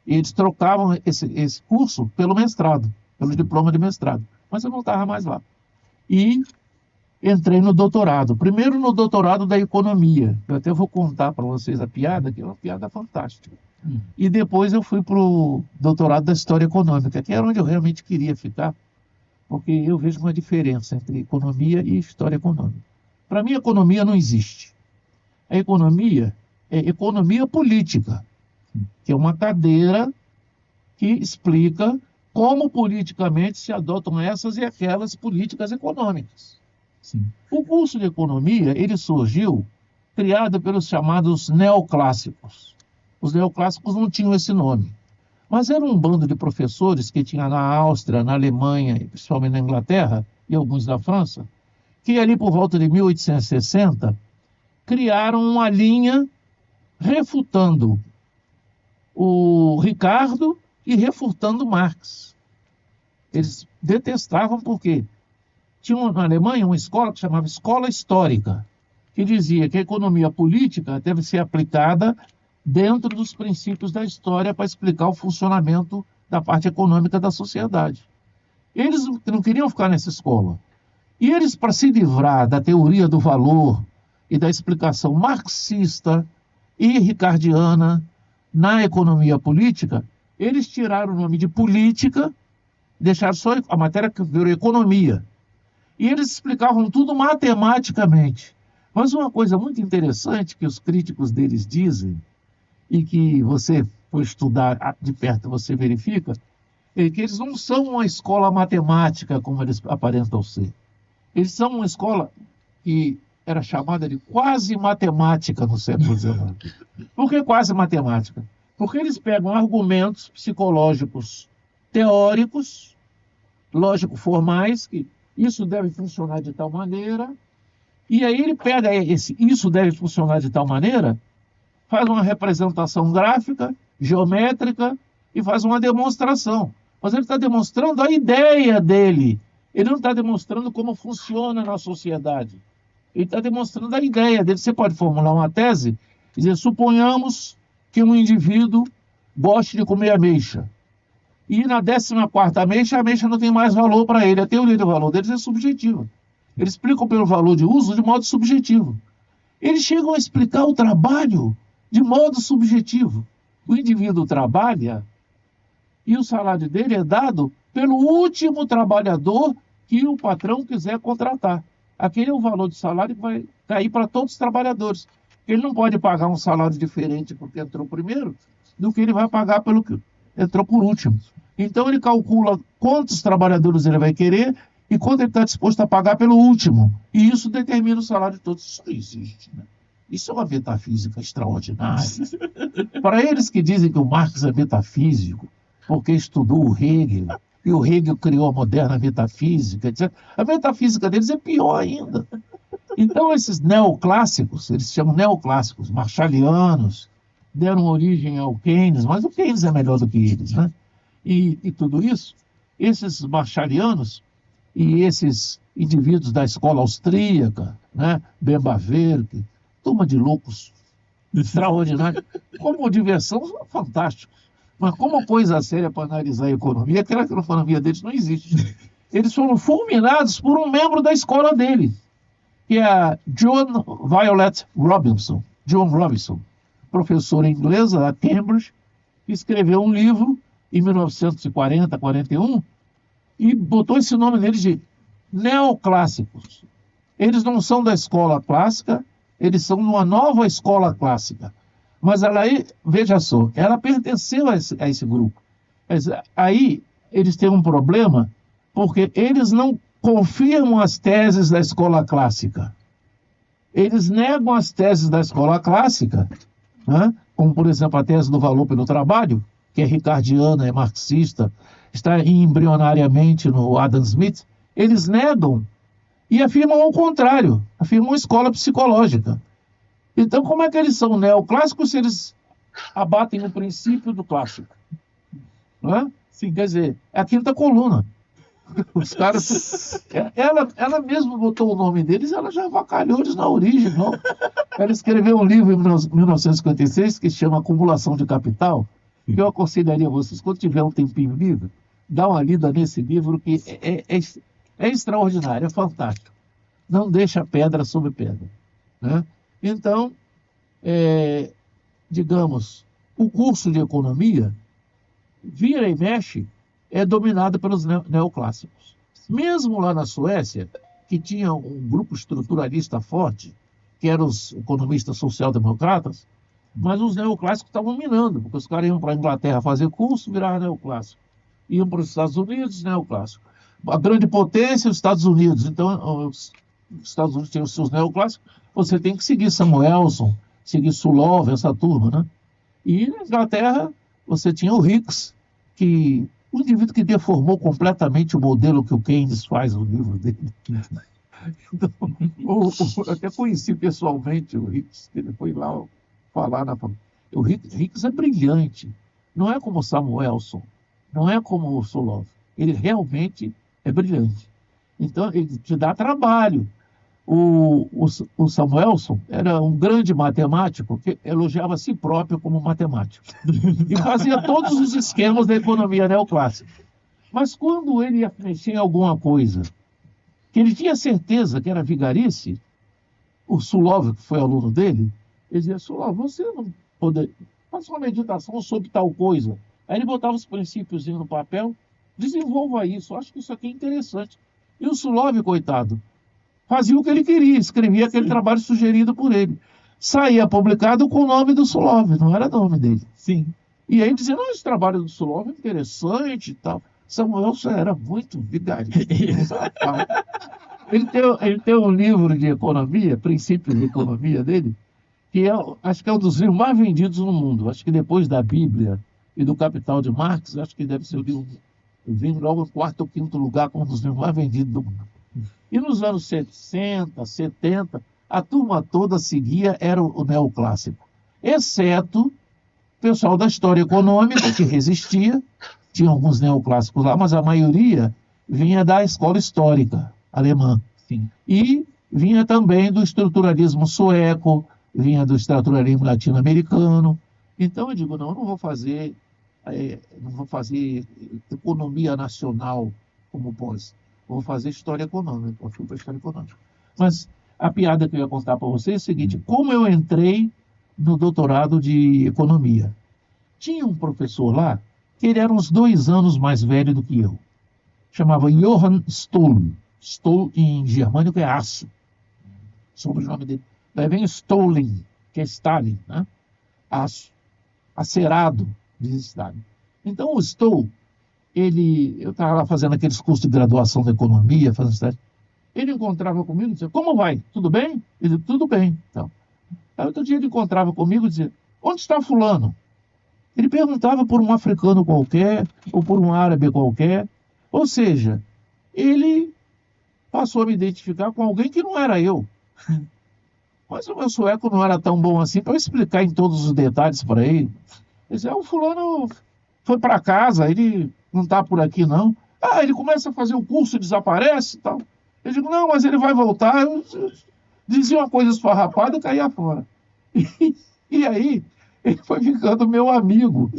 E eles trocavam esse curso pelo mestrado, pelo diploma de mestrado. Mas eu não estava mais lá. E entrei no doutorado. Primeiro no doutorado da economia. Eu até vou contar para vocês a piada, que é uma piada fantástica. E depois eu fui para o doutorado da história econômica, que era onde eu realmente queria ficar, porque eu vejo uma diferença entre economia e história econômica. Para mim, economia não existe. A economia é economia política, que é uma cadeira que explica como politicamente se adotam essas e aquelas políticas econômicas. Sim. O curso de economia, ele surgiu criado pelos chamados neoclássicos. Os neoclássicos não tinham esse nome, mas era um bando de professores que tinha na Áustria, na Alemanha, principalmente na Inglaterra e alguns da França, que ali por volta de 1860 criaram uma linha refutando o Ricardo e refutando Marx. Eles detestavam porque tinha na Alemanha uma escola que chamava Escola Histórica, que dizia que a economia política deve ser aplicada dentro dos princípios da história para explicar o funcionamento da parte econômica da sociedade. Eles não queriam ficar nessa escola. E eles, para se livrar da teoria do valor e da explicação marxista e ricardiana na economia política, eles tiraram o nome de política, deixaram só a matéria que virou economia. E eles explicavam tudo matematicamente. Mas uma coisa muito interessante que os críticos deles dizem, e que você for estudar de perto você verifica, é que eles não são uma escola matemática como eles aparentam ser. Eles são uma escola que era chamada de quase matemática no século XIX. Por que quase matemática? Porque eles pegam argumentos psicológicos teóricos, lógico-formais, que isso deve funcionar de tal maneira, e aí ele pega isso deve funcionar de tal maneira, faz uma representação gráfica, geométrica e faz uma demonstração. Mas ele está demonstrando a ideia dele. Ele não está demonstrando como funciona na sociedade. Ele está demonstrando a ideia dele. Você pode formular uma tese e dizer, suponhamos que um indivíduo goste de comer ameixa. E na 14ª ameixa, a ameixa não tem mais valor para ele. A teoria do valor deles é subjetiva. Eles explicam pelo valor de uso de modo subjetivo. Eles chegam a explicar o trabalho de modo subjetivo. O indivíduo trabalha e o salário dele é dado pelo último trabalhador que o patrão quiser contratar. Aquele é o valor de salário que vai cair para todos os trabalhadores. Ele não pode pagar um salário diferente porque entrou primeiro do que ele vai pagar pelo que entrou por último. Então ele calcula quantos trabalhadores ele vai querer e quanto ele está disposto a pagar pelo último. E isso determina o salário de todos. Isso não existe, né? Isso é uma metafísica extraordinária. Para eles que dizem que o Marx é metafísico, porque estudou o Hegel, e o Hegel criou a moderna metafísica, etc. A metafísica deles é pior ainda. Então, esses neoclássicos, eles se chamam neoclássicos, marshallianos, deram origem ao Keynes, mas o Keynes é melhor do que eles, né? E tudo isso, esses marshallianos, e esses indivíduos da escola austríaca, né? Bemba Verde, turma de loucos extraordinário, como diversão, fantástico. Mas como coisa séria para analisar a economia, aquela economia deles não existe. Eles foram fulminados por um membro da escola dele, que é a John Violet Robinson. John Robinson, professora inglesa da Cambridge, que escreveu um livro em 1940, 41, e botou esse nome neles de neoclássicos. Eles não são da escola clássica, eles são de uma nova escola clássica. Mas ela, veja só, ela pertenceu a esse grupo. Aí eles têm um problema, porque eles não confirmam as teses da escola clássica. Eles negam as teses da escola clássica, né? Como, por exemplo, a tese do valor pelo trabalho, que é ricardiana, é marxista, está embrionariamente no Adam Smith. Eles negam e afirmam ao contrário, afirmam escola psicológica. Então, como é que eles são neoclássicos se eles abatem o princípio do clássico? Não é? Sim, quer dizer, é a quinta coluna. Os caras... Ela mesma botou o nome deles, ela já avacalhou eles na origem, não? Ela escreveu um livro em 1956 que se chama Acumulação de Capital, que eu aconselharia vocês, quando tiver um tempinho livre, dá uma lida nesse livro que é extraordinário, é fantástico. Não deixa pedra sobre pedra, né? Então, digamos, o curso de economia, vira e mexe, é dominado pelos neoclássicos. Mesmo lá na Suécia, que tinha um grupo estruturalista forte, que eram os economistas social-democratas, mas os neoclássicos estavam minando, porque os caras iam para a Inglaterra fazer curso, viravam neoclássico. Iam para os Estados Unidos, neoclássico. A grande potência, os Estados Unidos. Então, os Estados Unidos têm os seus neoclássicos, você tem que seguir Samuelson, seguir Sulov, essa turma, né? E na Inglaterra, você tinha o Hicks, que o indivíduo que deformou completamente o modelo que o Keynes faz no livro dele. Então, eu até conheci pessoalmente o Hicks, ele foi lá falar na família. O Hicks é brilhante, não é como o Samuelson, não é como o Sulov, ele realmente é brilhante. Então, ele te dá trabalho. O Samuelson era um grande matemático que elogiava a si próprio como matemático e fazia todos os esquemas da economia neoclássica. Mas quando ele ia mexer em alguma coisa que ele tinha certeza que era vigarice, o Sulov, que foi aluno dele, ele dizia: Sulov, você não pode fazer uma meditação sobre tal coisa. Aí ele botava os princípios no papel, desenvolva isso, acho que isso aqui é interessante. E o Sulov, coitado, fazia o que ele queria, escrevia aquele trabalho sugerido por ele. Saía publicado com o nome do Sulov, não era nome dele. Sim. E aí dizia: não, esse trabalho do Sulov é interessante e tal. Samuelson era muito vigarista. Ele tem um livro de economia, Princípios de Economia dele, que acho que é um dos livros mais vendidos no mundo. Acho que depois da Bíblia e do Capital de Marx, acho que deve ser o livro, vem logo em quarto ou quinto lugar como um dos livros mais vendidos do mundo. E nos anos 60, 70, a turma toda seguia, era o neoclássico. Exceto o pessoal da história econômica, que resistia. Tinha alguns neoclássicos lá, mas a maioria vinha da escola histórica alemã. Sim. E vinha também do estruturalismo sueco, vinha do estruturalismo latino-americano. Então eu digo: não, eu não vou fazer economia nacional como pós. Vou fazer história econômica, eu fui para história econômica. Mas a piada que eu ia contar para vocês é o seguinte: como eu entrei no doutorado de economia. Tinha um professor lá, que ele era uns 2 anos mais velho do que eu. Chamava Johann Stoll. Stoll em germânico é aço. Sobrenome dele. Daí vem Stalin, que é Stalin, né? Aço. Acerado, diz Stalin. Então o Stoll, eu estava lá fazendo aqueles cursos de graduação da economia, fazendo estágio. Ele encontrava comigo e dizia: como vai? Tudo bem? Ele dizia: tudo bem. Então, aí outro dia ele encontrava comigo e dizia: onde está fulano? Ele perguntava por um africano qualquer, ou por um árabe qualquer. Ou seja, ele passou a me identificar com alguém que não era eu. Mas o meu sueco não era tão bom assim para eu explicar em todos os detalhes para ele. Ele dizia: o fulano foi para casa, ele não está por aqui não. Ah, ele começa a fazer o curso e desaparece e tal. Eu digo, não, mas ele vai voltar. Eu dizia uma coisa esfarrapada e caía fora. E aí, ele foi ficando meu amigo.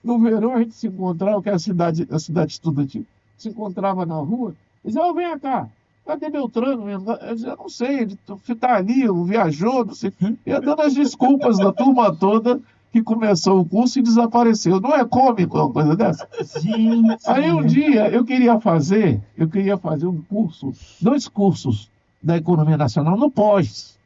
No verão a gente se encontrava, que é a cidade estudantil, se encontrava na rua, dizia, oh, vem cá, cadê Beltrano? Eu dizia, não sei, ele está ali, viajou, não sei. Ia dando as desculpas da turma toda que começou o curso e desapareceu. Não é cômico uma coisa dessa? Gente. Aí um dia eu queria fazer um curso, 2 cursos da economia nacional no pós.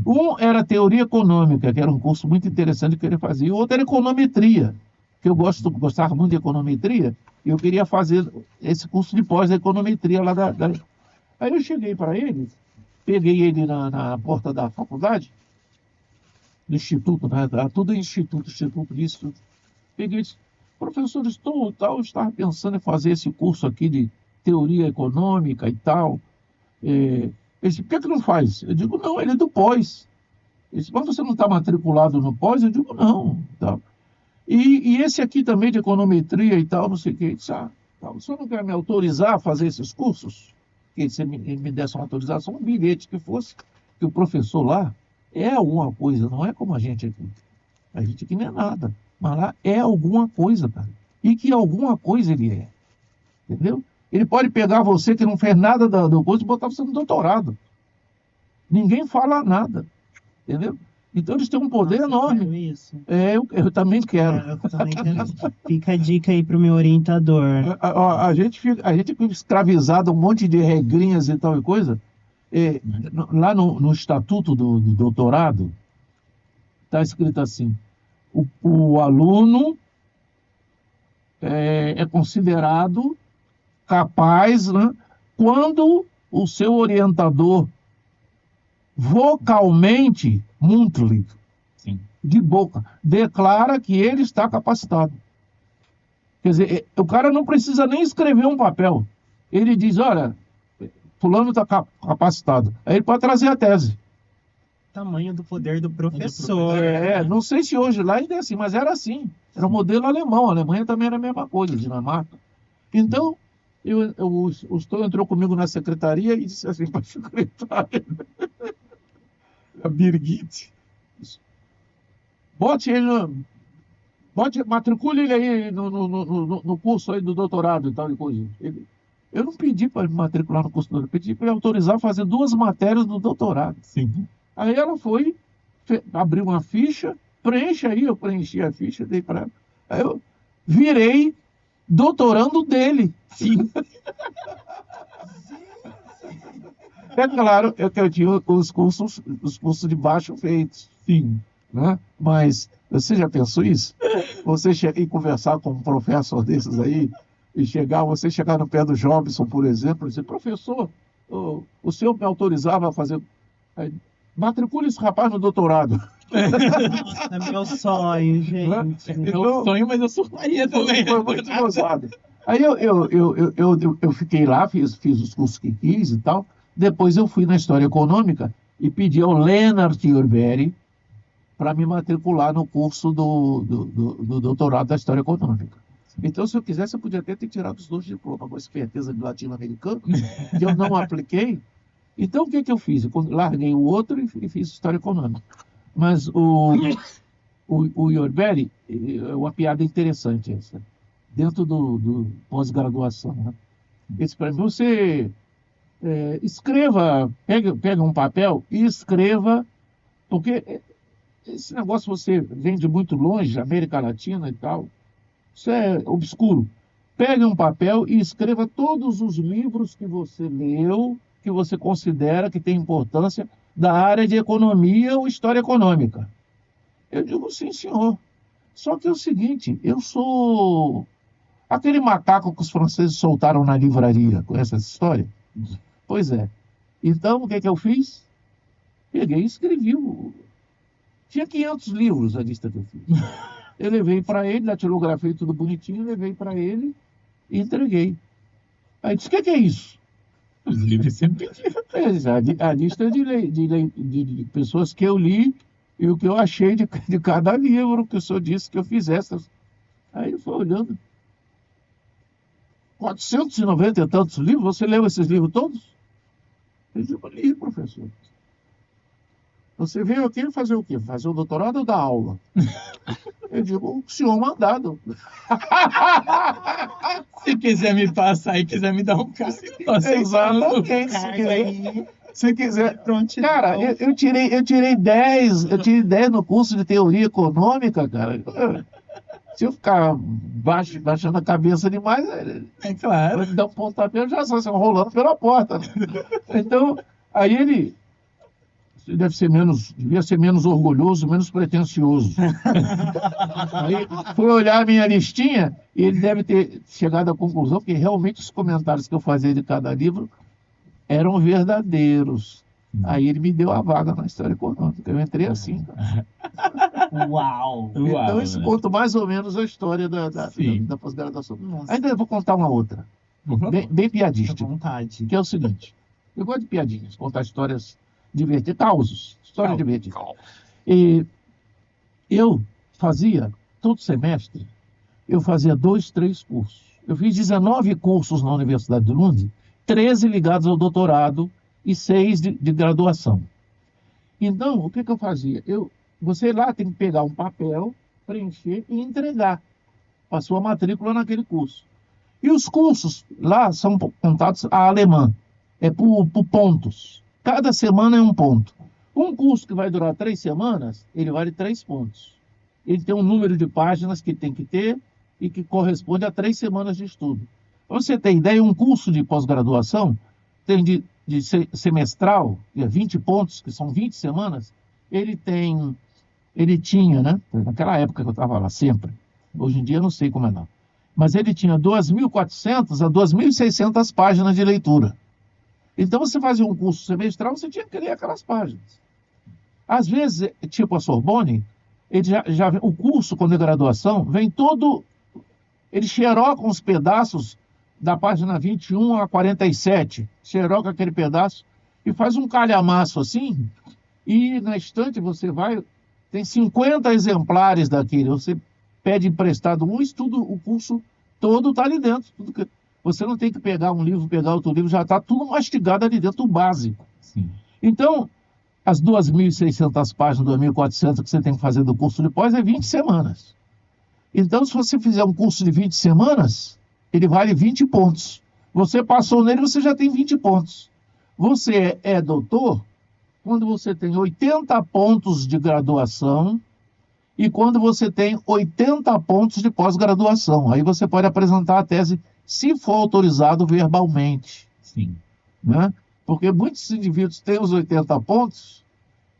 Um era teoria econômica, que era um curso muito interessante que eu queria fazer, e o outro era econometria, que eu gostava muito de econometria, e eu queria fazer esse curso de pós da econometria lá da... Aí eu cheguei para ele, peguei ele na porta da faculdade, do instituto, né? Tudo é instituto disso. Peguei e disse, professor, estava pensando em fazer esse curso aqui de teoria econômica e tal. Ele disse, por que não faz? Eu digo, não, ele é do pós. Ele disse, mas você não está matriculado no pós? Eu digo, não. Tá. E esse aqui também de econometria e tal, não sei o que. Ele disse, tá, o senhor não quer me autorizar a fazer esses cursos? Que você me desse uma autorização, um bilhete que fosse, que o professor lá é alguma coisa, não é como a gente aqui. A gente aqui não é nada. Mas lá é alguma coisa, cara. E que alguma coisa ele é. Entendeu? Ele pode pegar você que não fez nada do curso e botar você no doutorado. Ninguém fala nada. Entendeu? Então eles têm um poder enorme. Isso. Eu também quero. Eu também quero. Fica a dica aí pro meu orientador. A gente fica escravizado a um monte de regrinhas e tal e coisa. Lá no estatuto do doutorado, está escrito assim, o aluno é considerado capaz, né, quando o seu orientador vocalmente, muntlich, de boca, declara que ele está capacitado. Quer dizer, o cara não precisa nem escrever um papel. Ele diz, olha, fulano está capacitado. Aí ele pode trazer a tese. Tamanho do poder do professor. Não sei se hoje lá ainda é assim, mas era assim. Era o modelo alemão. A Alemanha também era a mesma coisa, Dinamarca. Então, o Stoll entrou comigo na secretaria e disse assim para a secretária, a Birgit, matricule ele aí no curso aí do doutorado e tal e coisa. Eu não pedi para ele matricular no curso do doutorado, eu pedi para ele autorizar a fazer 2 matérias do doutorado. Sim. Aí ela foi, abriu uma ficha, preenche aí, eu preenchi a ficha, dei para ela. Aí eu virei doutorando dele. Sim. É claro que eu tinha os cursos de baixo feitos. Sim. Né? Mas você já pensou isso? Você chegar e conversar com um professor desses aí, e você chegar no pé do Jobson, por exemplo, e dizer, professor, o senhor me autorizava a fazer... Matricule esse rapaz no doutorado. É meu sonho, gente. Meu sonho, mas eu surtaria também. Foi muito gozado. Aí eu fiquei lá, fiz os cursos que quis e tal. Depois eu fui na História Econômica e pedi ao Lennart Jorberg para me matricular no curso do doutorado da História Econômica. Então, se eu quisesse, eu podia até ter tirado os 2 diplomas com esperteza de latino-americano, que eu não apliquei. Então, o que eu fiz? Eu larguei o outro e fiz História Econômica. Mas o Jorberg, é uma piada interessante essa, dentro do pós-graduação. Né? Esse para mim, você escreva, pega um papel e escreva, porque esse negócio você vem de muito longe, América Latina e tal, isso é obscuro. Pegue um papel e escreva todos os livros que você leu, que você considera que tem importância da área de economia ou história econômica. Eu digo, sim, senhor. Só que é o seguinte, eu sou aquele macaco que os franceses soltaram na livraria. Conhece essa história? Pois é. Então, o que eu fiz? Peguei e escrevi. Tinha 500 livros a lista que eu fiz. Eu levei para ele, datilografei tudo bonitinho, levei para ele e entreguei. Aí disse, o que é isso? Os livros sempre A lista de pessoas que eu li e o que eu achei de cada livro que o senhor disse que eu fizesse. Aí ele foi olhando. 490 e tantos livros, você leu esses livros todos? Eu digo, li, professor. Você veio aqui fazer o quê? Fazer o doutorado ou dar aula? Eu digo, o senhor mandado. Se quiser me passar e quiser me dar um cargo, Exatamente. Se quiser. Cara, eu tirei 10 no curso de teoria econômica, cara. Se eu ficar baixando a cabeça demais, é claro. vai me dar um pontapé, eu já saio rolando pela porta. Então, aí ele devia ser menos orgulhoso, menos pretensioso. Aí fui olhar a minha listinha e ele deve ter chegado à conclusão que realmente os comentários que eu fazia de cada livro eram verdadeiros. Aí ele me deu a vaga na história econômica. Eu entrei assim. Uau! Então isso conta mais ou menos a história da pós-graduação. Ainda vou contar uma outra, bem piadística, Vontade. que é o seguinte. Eu gosto de piadinhas, contar histórias divertidas, histórias divertidas. E eu fazia, todo semestre, eu fazia 2, 3 cursos. Eu fiz 19 cursos na Universidade do Lund, 13 ligados ao doutorado e 6 de graduação. Então, o que eu fazia? Você lá tem que pegar um papel, preencher e entregar a sua matrícula naquele curso. E os cursos lá são contados a alemã, é por pontos. Cada semana é um ponto. Um curso que vai durar 3 semanas, ele vale 3 pontos. Ele tem um número de páginas que tem que ter e que corresponde a 3 semanas de estudo. Para você ter ideia, um curso de pós-graduação tem de semestral, 20 pontos, que são 20 semanas, ele tinha, né? Naquela época que eu estava lá, sempre. Hoje em dia eu não sei como é não. Mas ele tinha 2.400 a 2.600 páginas de leitura. Então você fazia um curso semestral, você tinha que ler aquelas páginas. Às vezes, tipo a Sorbonne, o curso, quando é graduação, vem todo... Ele xeroca uns pedaços da página 21 a 47, xeroca aquele pedaço e faz um calhamaço assim, e na estante você vai, tem 50 exemplares daquele, você pede emprestado um, estuda o curso todo, está ali dentro. Você não tem que pegar um livro, pegar outro livro, já está tudo mastigado ali dentro, o básico. Sim. Então, as 2.600 páginas, 2.400 que você tem que fazer do curso de pós é 20 semanas. Então, se você fizer um curso de 20 semanas, ele vale 20 pontos. Você passou nele, você já tem 20 pontos. Você é doutor quando você tem 80 pontos de graduação e quando você tem 80 pontos de pós-graduação. Aí você pode apresentar a tese, se for autorizado verbalmente. Sim. Né? Porque muitos indivíduos têm os 80 pontos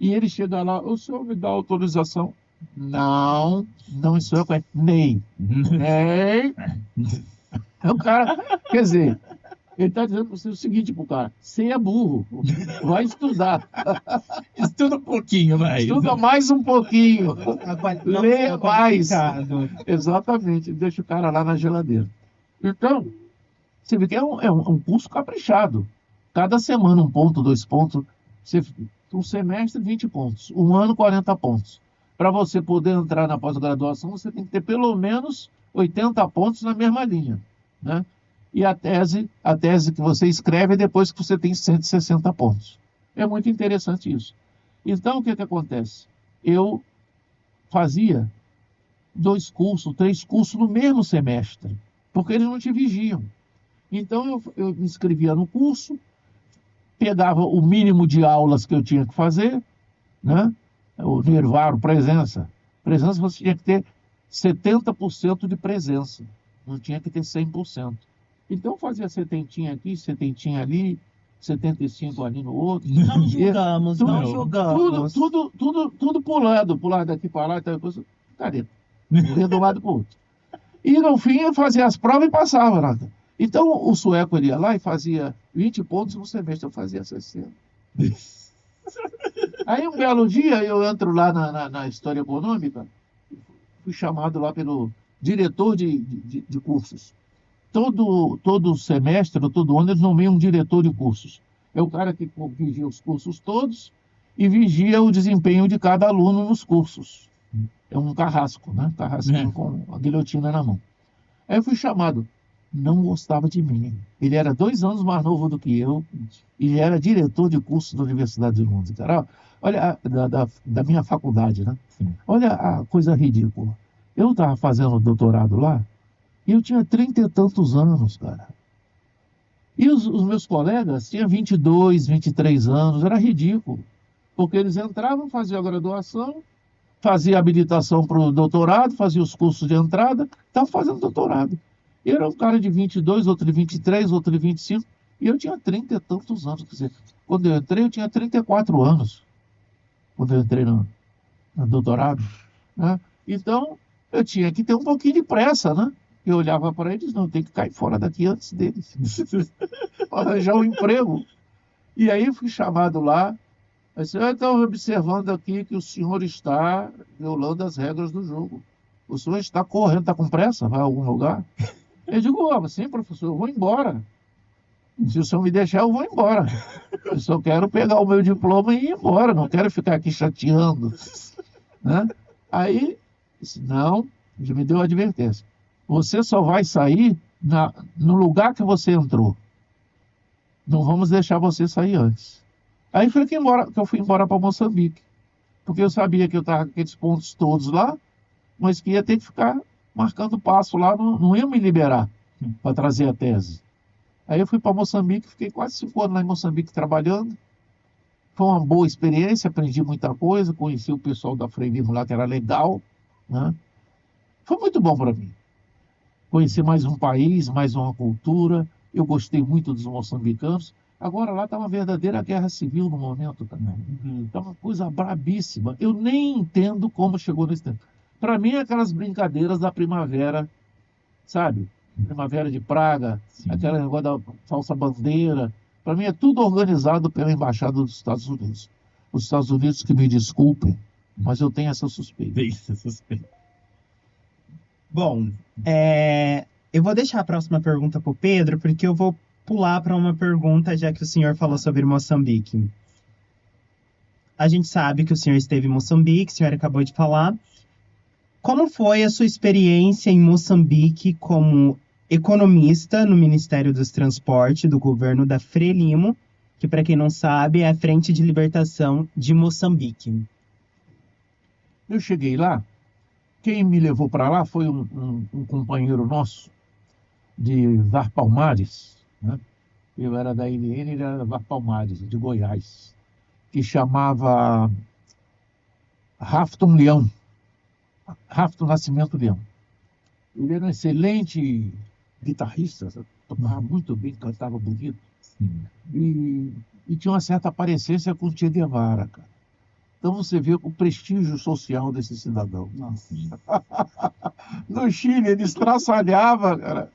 e ele chega lá, o senhor me dá autorização? Não, isso eu conheço. Nem. O cara, quer dizer, ele está dizendo para você o seguinte para o cara, você é burro, vai estudar. Estuda um pouquinho mais. Estuda mais um pouquinho. Lê mais. Exatamente, deixa o cara lá na geladeira. Então, você vê que é um curso caprichado. Cada semana 1 ponto, 2 pontos. Um semestre, 20 pontos. Um ano, 40 pontos. Para você poder entrar na pós-graduação, você tem que ter pelo menos 80 pontos na mesma linha. Né? E a tese que você escreve é depois que você tem 160 pontos. É muito interessante isso. Então, o que acontece? Eu fazia 2 cursos, 3 cursos no mesmo semestre, porque eles não te vigiam. Então, eu me inscrevia no curso, pegava o mínimo de aulas que eu tinha que fazer, né? O Nervaro, presença. Presença você tinha que ter 70% de presença, não tinha que ter 100%. Então fazia 70 aqui, 70 ali, 75 ali no outro. Não julgamos, não julgamos. Tudo pulando daqui para lá, depois, careta, do lado para o outro. E no fim eu fazia as provas e passava nada. Então o sueco ele ia lá e fazia 20 pontos no semestre, eu fazia 60. Aí um belo dia eu entro lá na história econômica, fui chamado lá pelo diretor de cursos. Todo semestre, todo ano, eles nomeiam um diretor de cursos. É o cara que vigia os cursos todos e vigia o desempenho de cada aluno nos cursos. É um carrasco, né? Carrasquinho com a guilhotina na mão. Aí eu fui chamado. não gostava de mim. Ele era 2 anos mais novo do que eu e era diretor de curso da Universidade de Londres. Cara, olha, da minha faculdade, né? Sim. Olha a coisa ridícula. Eu estava fazendo doutorado lá e eu tinha 30 e tantos anos, cara. E os meus colegas tinham 22, 23 anos, era ridículo. Porque eles entravam, faziam a graduação, faziam a habilitação para o doutorado, faziam os cursos de entrada, estavam fazendo doutorado. Eu era um cara de 22, outro de 23, outro de 25, e eu tinha 30 e tantos anos. Quer dizer, quando eu entrei, eu tinha 34 anos, quando eu entrei no doutorado, né? Então, eu tinha que ter um pouquinho de pressa, né? Eu olhava para eles, não, tem que cair fora daqui antes deles, para arranjar um emprego. E aí fui chamado lá, eu estou observando aqui que o senhor está violando as regras do jogo. O senhor está correndo, está com pressa, vai a algum lugar? Eu digo, sim, professor, eu vou embora. Se o senhor me deixar, eu vou embora. Eu só quero pegar o meu diploma e ir embora, não quero ficar aqui chateando, né? Aí, disse, não, ele me deu uma advertência. Você só vai sair no lugar que você entrou. Não vamos deixar você sair antes. Aí foi que eu fui embora para Moçambique, porque eu sabia que eu estava com aqueles pontos todos lá, mas que ia ter que ficar marcando passo lá, não ia me liberar para trazer a tese. Aí eu fui para Moçambique, fiquei quase 5 anos lá em Moçambique trabalhando. Foi uma boa experiência, aprendi muita coisa, conheci o pessoal da Frelimo lá, que era legal, né? Foi muito bom para mim. Conheci mais um país, mais uma cultura. Eu gostei muito dos moçambicanos. Agora lá está uma verdadeira guerra civil no momento também. Está uma coisa brabíssima. Eu nem entendo como chegou nesse tempo. Para mim, é aquelas brincadeiras da primavera, sabe? Primavera de Praga, Sim. aquela negócio da falsa bandeira. Para mim, é tudo organizado pela Embaixada dos Estados Unidos. Os Estados Unidos que me desculpem, mas eu tenho essa suspeita. Isso, suspeito. Bom, eu vou deixar a próxima pergunta para o Pedro, porque eu vou pular para uma pergunta, já que o senhor falou sobre Moçambique. A gente sabe que o senhor esteve em Moçambique, o senhor acabou de falar. Como foi a sua experiência em Moçambique como economista no Ministério dos Transportes do governo da Frelimo, que, para quem não sabe, é a Frente de Libertação de Moçambique? Eu cheguei lá, quem me levou para lá foi um companheiro nosso de Var Palmares, né? Eu era da INN, ele era da Var Palmares, de Goiás, que chamava Rafton Leão, Rafton Nascimento Leão. Ele era um excelente guitarrista, tocava muito bem, cantava bonito, Sim. e tinha uma certa parecência com o Che Guevara, cara. Então você vê o prestígio social desse cidadão. Nossa. No Chile, ele estraçalhava, cara.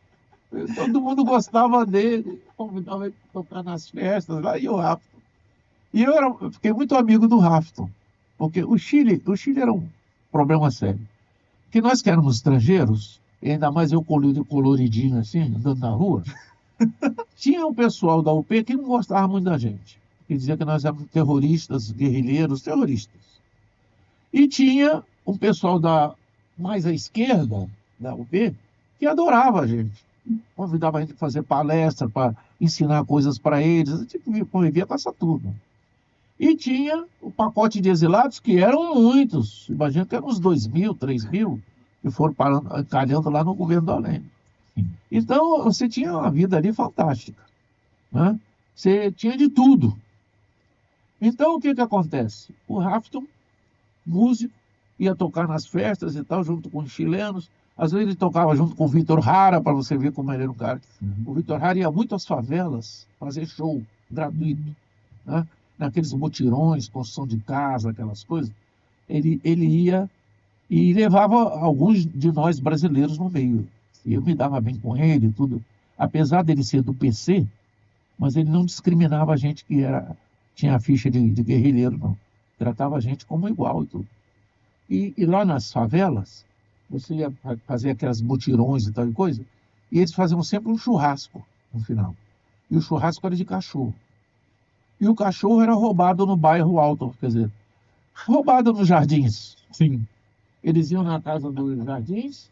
Todo mundo gostava dele, convidava ele para tocar nas festas, lá e o Rafton. E eu fiquei muito amigo do Rafton, porque o Chile era um problema sério. Que nós que éramos estrangeiros, e ainda mais eu coloridinho assim, andando na rua, tinha um pessoal da UP que não gostava muito da gente, que dizia que nós éramos terroristas, guerrilheiros, terroristas. E tinha um pessoal mais à esquerda da UP que adorava a gente. Convidava a gente para fazer palestra, para ensinar coisas para eles. A gente convivia com essa turma. E tinha o pacote de exilados, que eram muitos. Imagina que eram uns 2.000, 3.000, que foram calhando lá no governo do Allende. Então, você tinha uma vida ali fantástica, né? Você tinha de tudo. Então, o que acontece? O Rafton, músico, ia tocar nas festas e tal, junto com os chilenos. Às vezes ele tocava junto com o Vitor Hara, para você ver como ele era um cara. O Vitor Hara ia muito às favelas fazer show gratuito, né? Naqueles mutirões, construção de casa, aquelas coisas. Ele ia e levava alguns de nós brasileiros no meio. E eu me dava bem com ele e tudo. Apesar dele ser do PC, mas ele não discriminava a gente que tinha a ficha de guerrilheiro, não. Tratava a gente como igual e tudo. E lá nas favelas, você ia fazer aquelas mutirões e tal e coisa, e eles faziam sempre um churrasco no final. E o churrasco era de cachorro. E o cachorro era roubado no bairro Alto, quer dizer, roubado nos jardins. Sim. Eles iam na casa dos jardins,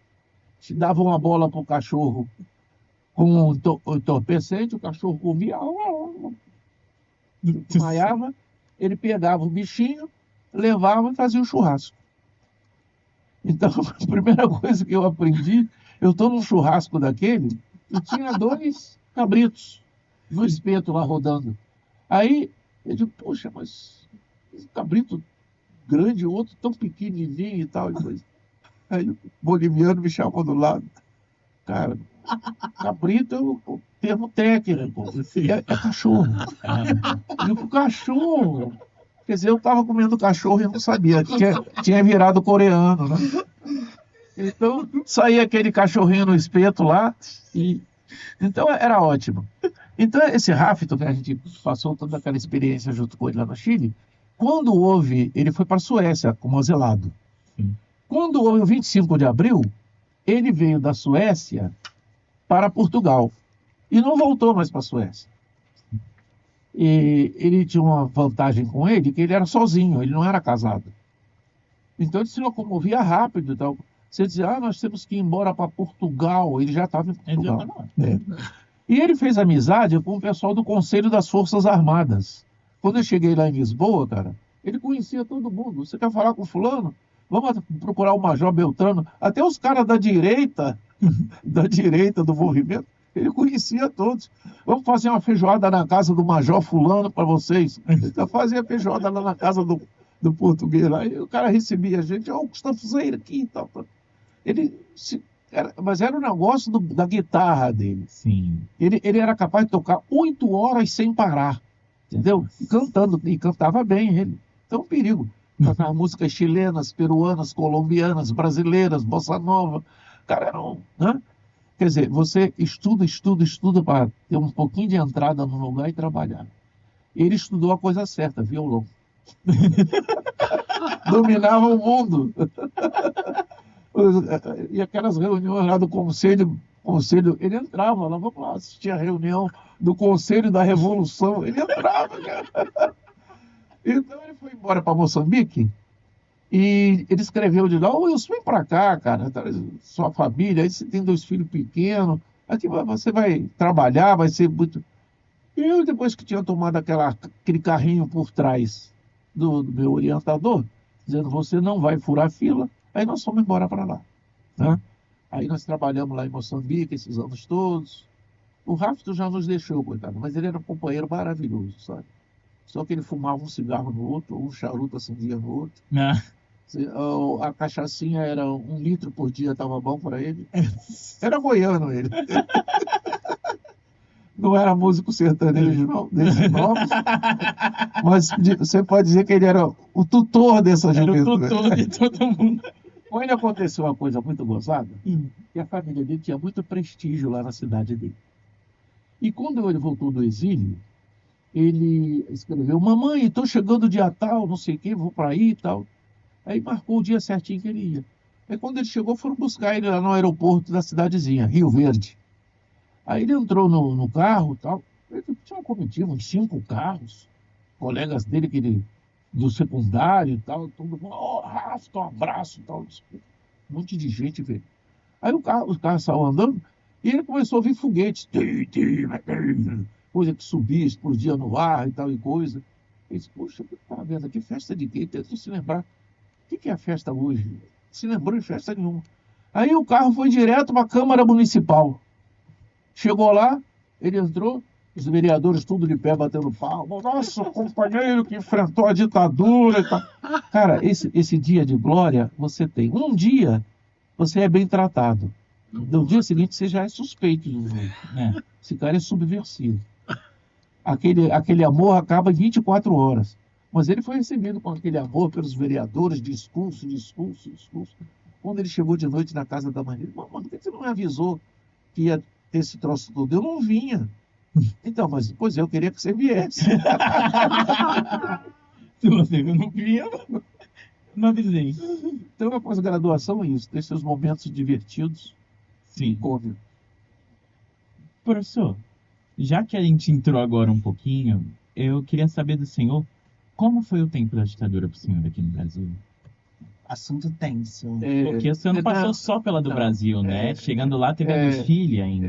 te davam uma bola para o cachorro com o entorpecente, o cachorro comia, desmaiava, ele pegava o bichinho, levava e fazia um churrasco. Então, a primeira coisa que eu aprendi, eu estou num churrasco daquele e tinha 2 cabritos no espeto lá rodando. Aí eu digo, poxa, mas esse cabrito grande, o outro tão pequenininho e tal. E coisa. Aí o boliviano me chamou do lado. Cara, cabrito é o termo técnico, é cachorro. Eu digo, cachorro. Quer dizer, eu estava comendo cachorro e eu não sabia, tinha virado coreano, né? Então, saía aquele cachorrinho no espeto lá, e então era ótimo. Então, esse Rafto, que a gente passou toda aquela experiência junto com ele lá no Chile, quando houve, ele foi para a Suécia como azelado. Sim. Quando houve o 25 de abril, ele veio da Suécia para Portugal e não voltou mais para a Suécia. E ele tinha uma vantagem com ele, que ele era sozinho, ele não era casado. Então ele se locomovia rápido e tal. Você dizia, nós temos que ir embora para Portugal. Ele já estava em Ele já Portugal. tá lá. É. E ele fez amizade com o pessoal do Conselho das Forças Armadas. Quando eu cheguei lá em Lisboa, cara, ele conhecia todo mundo. Você quer falar com fulano? Vamos procurar o Major Beltrano. Até os caras da direita do movimento, ele conhecia todos. Vamos fazer uma feijoada na casa do Major fulano para vocês. Então fazia feijoada lá na casa do português lá. E o cara recebia a gente, o Gustavo Zeira aqui e tal. Mas era um negócio da guitarra dele. Sim. Ele era capaz de tocar 8 horas sem parar, entendeu? E cantando, e cantava bem ele. Então, um perigo. Cantava músicas chilenas, peruanas, colombianas, brasileiras, bossa nova. Cara, era um, né? Quer dizer, você estuda para ter um pouquinho de entrada no lugar e trabalhar. Ele estudou a coisa certa, violão. Dominava o mundo. E aquelas reuniões lá do conselho, ele entrava lá, vamos lá assistir a reunião do Conselho da Revolução, ele entrava, cara. Então ele foi embora para Moçambique e ele escreveu de lá, Wilson, vem para cá, cara, sua família, aí você tem 2 filhos pequenos, aqui você vai trabalhar, vai ser muito... E eu, depois que tinha tomado aquele carrinho por trás do meu orientador, dizendo, você não vai furar fila, aí nós fomos embora para lá, né? Aí nós trabalhamos lá em Moçambique esses anos todos. O Rafto já nos deixou, coitado, mas ele era um companheiro maravilhoso, sabe? Só que ele fumava um cigarro no outro, um charuto acendia no outro. A cachaçinha era 1 litro por dia, estava bom para ele. Era goiano ele. Não era músico sertanejo, não, desse nome. Mas você pode dizer que ele era o tutor dessa juventude. Era o tutor de todo mundo. Com ele aconteceu uma coisa muito gozada, que a família dele tinha muito prestígio lá na cidade dele. E quando ele voltou do exílio, ele escreveu, mamãe, estou chegando dia tal, não sei o quê, vou para aí e tal. Aí marcou o dia certinho que ele ia. Aí quando ele chegou, foram buscar ele lá no aeroporto da cidadezinha, Rio Verde. Aí ele entrou no carro e tal. Ele tinha uma comitiva, uns 5 carros, colegas dele do secundário e tal, todo mundo, Rafto, um abraço e tal. Um monte de gente veio. Aí o carro saiu andando e ele começou a ouvir foguetes. Coisa que subia, explodia no ar e tal e coisa. Ele disse, poxa, o que está vendo aqui? Festa de quê? Tentou se lembrar. O que é a festa hoje? Se lembrou de festa nenhuma. Aí o carro foi direto para a Câmara Municipal. Chegou lá, ele entrou, os vereadores tudo de pé batendo palma. Nossa, o companheiro que enfrentou a ditadura e tal. Cara, esse dia de glória, você tem. Um dia, você é bem tratado. No dia seguinte, você já é suspeito. Esse cara é subversivo. Aquele amor acaba em 24 horas. Mas ele foi recebido com aquele amor pelos vereadores, discurso. Quando ele chegou de noite na casa da mãe dele, mano, por que você não me avisou que ia ter esse troço todo? Eu não vinha. Então, mas, pois eu queria que você viesse. Se você não vinha, não avisei. Então, a pós-graduação é isso, ter seus momentos divertidos. Sim. Cômico. Professor, já que a gente entrou agora um pouquinho, eu queria saber do senhor como foi o tempo da ditadura para o senhor aqui no Brasil? Assunto tenso. Porque você não passou só pela do não, Brasil, né? Chegando lá, teve a do Chile ainda.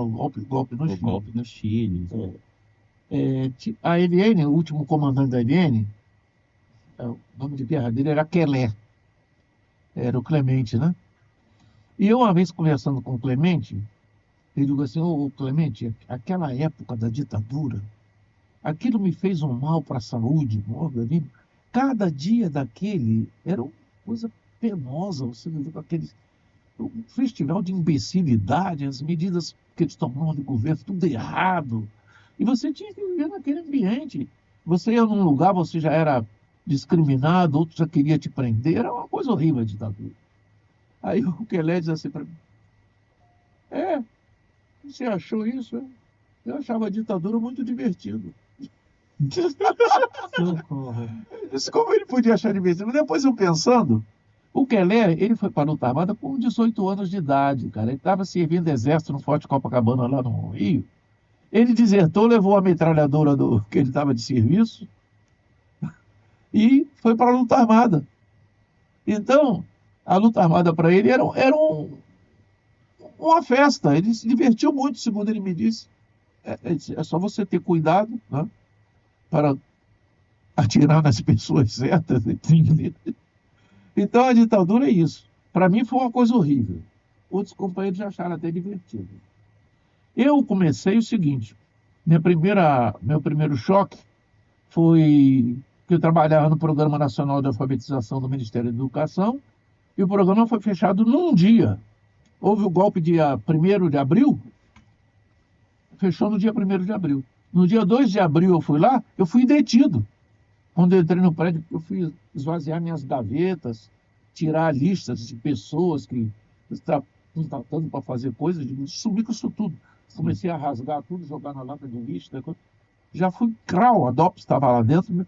o golpe no O Chile. golpe no Chile. A Eliane, o último comandante da Eliane, o nome de guerra dele era Quelé, era o Clemente, né? E eu, uma vez conversando com o Clemente, ele digo assim: ô Clemente, aquela época da ditadura, aquilo me fez um mal para a saúde, no organismo. Cada dia daquele era uma coisa penosa, você viu com aquele um festival de imbecilidade, as medidas que eles tomavam de governo, tudo errado. E você tinha que viver naquele ambiente. Você ia num lugar, você já era discriminado, outro já queria te prender, era uma coisa horrível a ditadura. Aí o Quelé diz assim para mim: você achou isso? Eu achava a ditadura muito divertido. Socorro. Disse, como ele podia achar divertido? Mas depois eu pensando, o Quelé, ele foi para a luta armada com 18 anos de idade, cara. Ele estava servindo exército no Forte Copacabana, lá no Rio. Ele desertou, levou a metralhadora que ele estava de serviço e foi para a luta armada. Então, a luta armada para ele era uma festa. Ele se divertiu muito, segundo ele me disse. É só você ter cuidado, né, para atirar nas pessoas certas. Então, a ditadura é isso. Para mim foi uma coisa horrível. Outros companheiros já acharam até divertido. Eu comecei o seguinte: meu primeiro choque foi que eu trabalhava no Programa Nacional de Alfabetização do Ministério da Educação e o programa foi fechado num dia. Houve o golpe dia 1º de abril, fechou no dia 1º de abril. No dia 2 de abril eu fui lá, eu fui detido. Quando eu entrei no prédio, eu fui esvaziar minhas gavetas, tirar listas de pessoas que estavam contatando para fazer coisas, sumi com isso tudo. Comecei a rasgar tudo, jogar na lata de lixo. Já fui crau, a DOPS estava lá dentro, me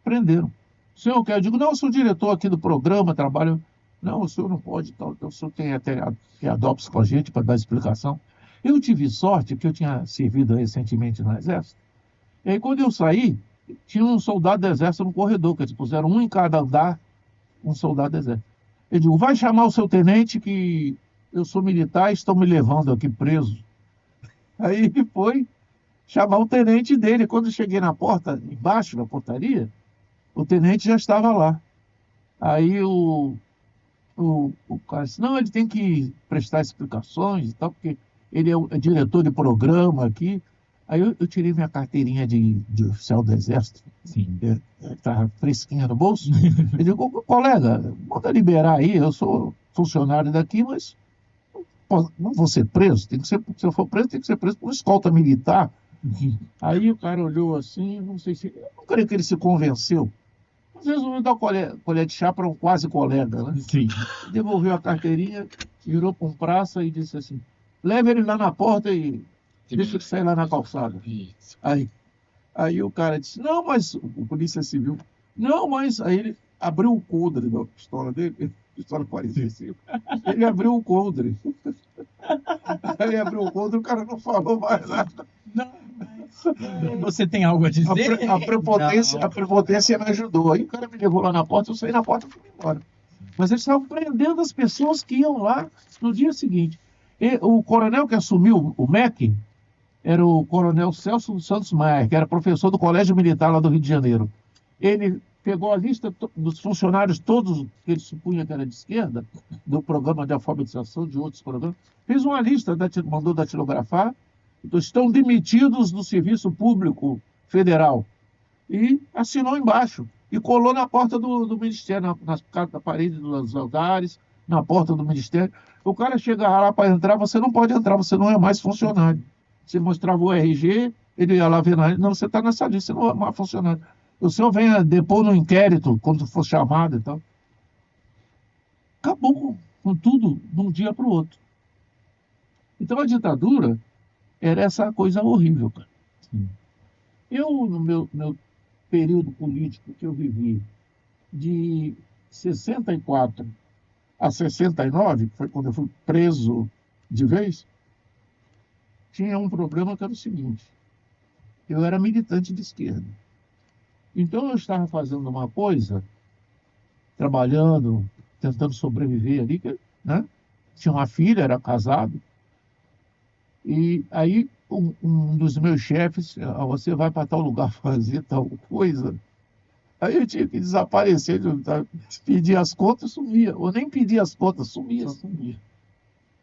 prenderam. O senhor o quê? Eu digo: não, eu sou diretor aqui do programa, trabalho. Não, o senhor não pode, tal. O senhor tem até a DOPS com a gente para dar explicação. Eu tive sorte, porque eu tinha servido recentemente no Exército. E aí, quando eu saí, tinha um soldado do Exército no corredor, que eles puseram um em cada andar, um soldado do Exército. Eu digo: vai chamar o seu tenente, que eu sou militar e estão me levando aqui preso. Aí ele foi chamar o tenente dele. Quando eu cheguei na porta, embaixo da portaria, o tenente já estava lá. Aí o cara disse: não, ele tem que prestar explicações e tal, porque ele é diretor de programa aqui. Aí eu tirei minha carteirinha de oficial do Exército, Sim. estava fresquinha no bolso. Eu digo: colega, manda liberar aí, eu sou funcionário daqui, mas não vou ser preso. Tem que ser, se eu for preso, tem que ser preso por uma escolta militar. Aí o cara olhou assim, não sei se. Eu não creio que ele se convenceu. Às vezes eu dar colher de chá para um quase colega, né? Sim. Devolveu a carteirinha, virou para um praça e disse assim: leva ele lá na porta e deixa ele sair lá na calçada. Aí o cara disse: não, mas o polícia civil. Não, mas aí ele abriu o coldre da pistola dele, pistola 45. Ele abriu o coldre. Aí abriu o coldre, o cara não falou mais nada. Você tem algo a dizer? A prepotência me ajudou. Aí o cara me levou lá na porta, eu saí na porta e fui embora. Mas eles estavam prendendo as pessoas que iam lá no dia seguinte. E o coronel que assumiu o MEC era o coronel Celso dos Santos Maia, que era professor do Colégio Militar lá do Rio de Janeiro. Ele pegou a lista dos funcionários todos que ele supunha que era de esquerda, do programa de alfabetização, de outros programas, fez uma lista, mandou datilografar: estão demitidos do Serviço Público Federal. E assinou embaixo. E colou na porta do Ministério, na parede dos altares, na porta do Ministério. O cara chega lá para entrar: você não pode entrar, você não é mais funcionário. Você mostrava o RG, ele ia lá ver na lista: não, você está nessa lista, você não é mais funcionário. O senhor venha depor no inquérito, quando for chamado e tal. Acabou com tudo de um dia para o outro. Então a ditadura era essa coisa horrível, cara. Sim. Eu, no meu período político que eu vivi, de 64 a 69, que foi quando eu fui preso de vez, tinha um problema que era o seguinte: eu era militante de esquerda. Então eu estava fazendo uma coisa trabalhando, tentando sobreviver ali, né? Tinha uma filha, era casado. E aí um dos meus chefes, você vai para tal lugar fazer tal coisa. Aí eu tinha que desaparecer, pedir as contas, sumia. Ou nem pedir as contas, sumia.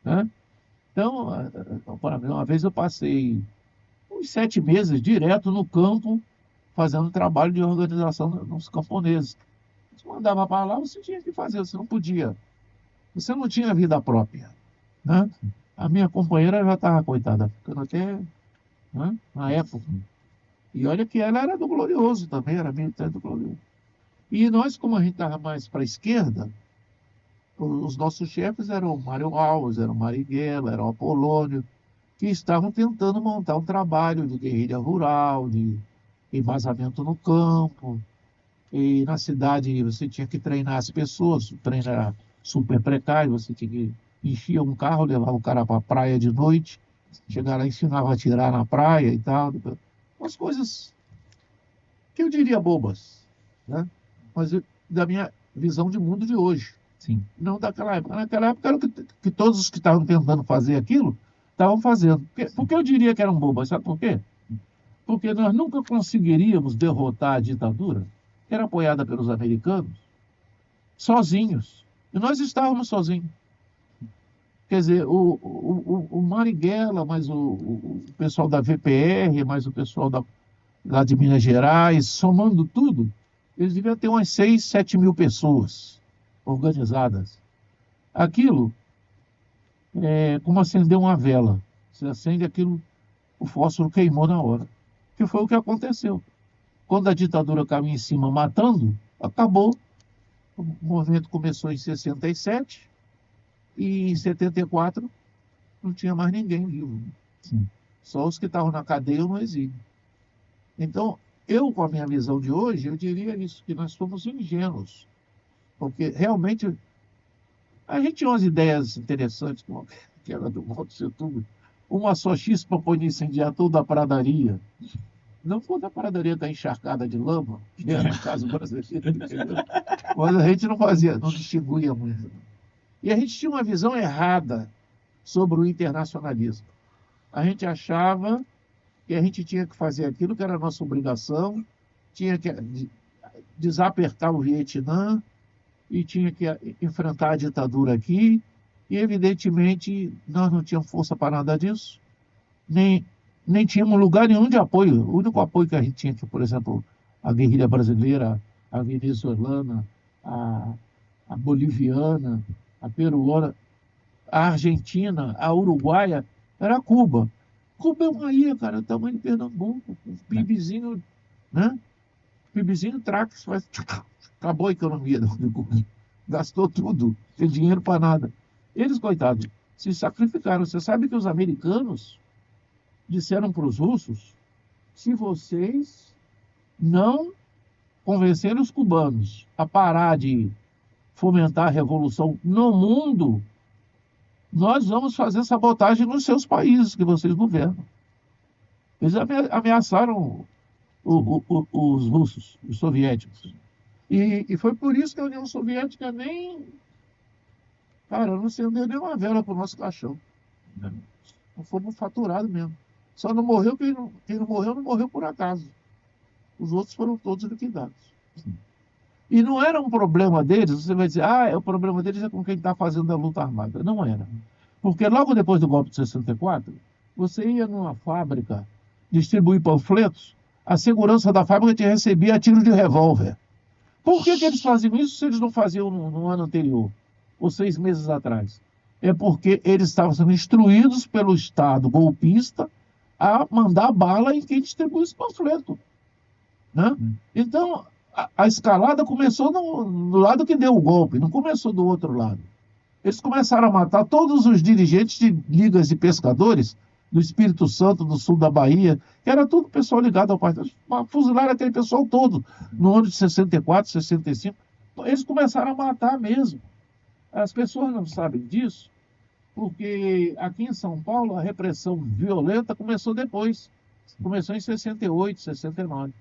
Né? Então, para mim, uma vez eu passei uns 7 meses direto no campo, fazendo trabalho de organização nos camponeses. Você mandava para lá, você tinha que fazer, você não podia. Você não tinha vida própria. Né? A minha companheira já estava, coitada, ficando até, né, na época. E olha que ela era do Glorioso também, era militante do Glorioso. E nós, como a gente estava mais para a esquerda, os nossos chefes eram o Mário Alves, era o Marighella, era o Apolônio, que estavam tentando montar um trabalho de guerrilha rural, de embasamento no campo. E na cidade você tinha que treinar as pessoas, o treino era super precário, você tinha que encher um carro, levar o cara para a praia de noite, chegar lá, ensinava a atirar na praia e tal. Umas coisas que eu diria bobas, né? Mas da minha visão de mundo de hoje. Sim. Não daquela época. Naquela época era o que todos os que estavam tentando fazer aquilo estavam fazendo. Por que eu diria que eram bobas? Sabe por quê? Porque nós nunca conseguiríamos derrotar a ditadura, que era apoiada pelos americanos, sozinhos. E nós estávamos sozinhos. Quer dizer, o Marighella, mais o pessoal da VPR, mais o pessoal lá de Minas Gerais, somando tudo, eles deviam ter umas 6, 7 mil pessoas organizadas. Aquilo é como acender uma vela. Você acende aquilo, o fósforo queimou na hora. Que foi o que aconteceu. Quando a ditadura caiu em cima matando, acabou. O movimento começou em 67 e em 74 não tinha mais ninguém vivo. Sim. Só os que estavam na cadeia ou no exílio. Então, eu, com a minha visão de hoje, eu diria isso, que nós somos ingênuos. Porque realmente a gente tinha umas ideias interessantes, como aquela do Mao Tse Tung. Uma só chispa pode incendiar toda a pradaria. Não quando a pradaria está encharcada de lama, que era no caso brasileiro, entendeu? Mas a gente não fazia, não distinguia muito. E a gente tinha uma visão errada sobre o internacionalismo. A gente achava que a gente tinha que fazer aquilo que era a nossa obrigação, tinha que desapertar o Vietnã e tinha que enfrentar a ditadura aqui. E, evidentemente, nós não tínhamos força para nada disso, nem tínhamos lugar nenhum de apoio. O único apoio que a gente tinha, que, por exemplo, a guerrilha brasileira, a venezuelana, a boliviana, a peruana, a argentina, a uruguaia, era Cuba. Cuba é uma ilha, cara, do tamanho de Pernambuco, um PIBzinho, né? PIBzinho trax, acabou a economia do Cuba. Gastou tudo, tem dinheiro para nada. Eles, coitados, se sacrificaram. Você sabe que os americanos disseram para os russos: se vocês não convencerem os cubanos a parar de fomentar a revolução no mundo, nós vamos fazer sabotagem nos seus países que vocês governam. Eles ameaçaram os russos, os soviéticos. E foi por isso que a União Soviética nem... Cara, não acendeu nem uma vela para o nosso caixão. Não fomos faturados mesmo. Só não morreu quem não morreu, não morreu por acaso. Os outros foram todos liquidados. E não era um problema deles, você vai dizer, o problema deles é com quem está fazendo a luta armada. Não era. Porque logo depois do golpe de 64, você ia numa fábrica distribuir panfletos, a segurança da fábrica te recebia a tiro de revólver. Por que eles faziam isso se eles não faziam no ano anterior? Ou 6 meses atrás? É porque eles estavam sendo instruídos pelo Estado golpista a mandar bala em quem distribui esse panfleto. Né? Então, a escalada começou no lado que deu o golpe, não começou do outro lado. Eles começaram a matar todos os dirigentes de ligas de pescadores do Espírito Santo, do sul da Bahia, que era tudo pessoal ligado ao partido. Fuzilaram aquele pessoal todo no ano de 64, 65. Eles começaram a matar mesmo. As pessoas não sabem disso, porque aqui em São Paulo a repressão violenta começou depois. Começou em 68, 69.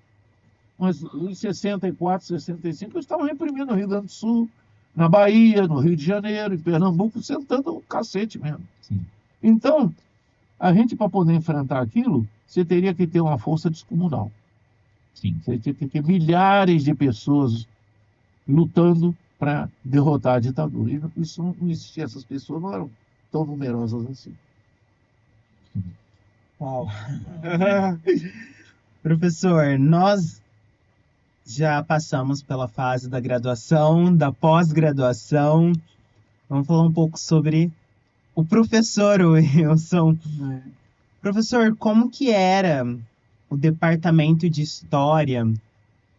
mas em 64, 65, eles estavam reprimindo no Rio Grande do Sul, na Bahia, no Rio de Janeiro, em Pernambuco, sentando o cacete mesmo. Sim. Então, a gente, para poder enfrentar aquilo, você teria que ter uma força descomunal. Sim. Você teria que ter milhares de pessoas lutando para derrotar a ditadura. E isso não existia, essas pessoas não eram tão numerosas assim. Uau. Professor, nós já passamos pela fase da graduação, da pós-graduação. Vamos falar um pouco sobre o professor Wilson. Professor, como que era o departamento de História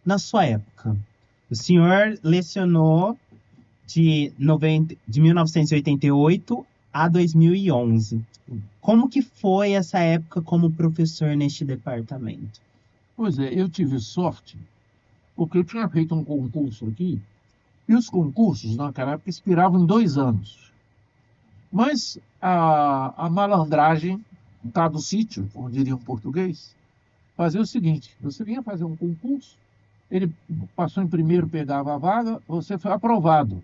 na sua época? O senhor lecionou de 1988 a 2011. Como que foi essa época como professor neste departamento? Pois é, eu tive sorte, porque eu tinha feito um concurso aqui, e os concursos naquela época expiravam em 2 anos. Mas a malandragem tá do sítio, como diria um português, fazia o seguinte: você vinha fazer um concurso, ele passou em primeiro, pegava a vaga, você foi aprovado.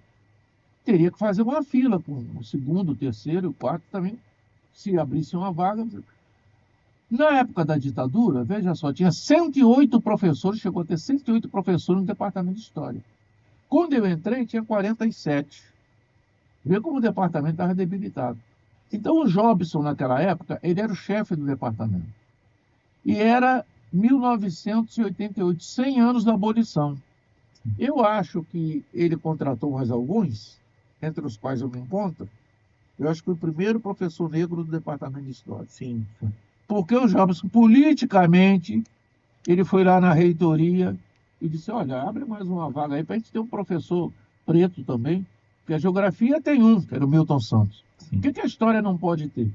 Teria que fazer uma fila com o segundo, o terceiro, o quarto também, se abrisse uma vaga. Na época da ditadura, veja só, tinha 108 professores, chegou a ter 108 professores no departamento de História. Quando eu entrei, tinha 47. Vê como o departamento estava debilitado. Então, o Jobson, naquela época, ele era o chefe do departamento. E era 1988, 100 anos da abolição. Eu acho que ele contratou mais alguns, entre os quais eu me encontro. Eu acho que foi o primeiro professor negro do departamento de História. Sim. Porque o Jobson, politicamente, ele foi lá na reitoria e disse: olha, abre mais uma vaga aí para a gente ter um professor preto também, porque a geografia tem um, que era o Milton Santos. Sim. O que a história não pode ter?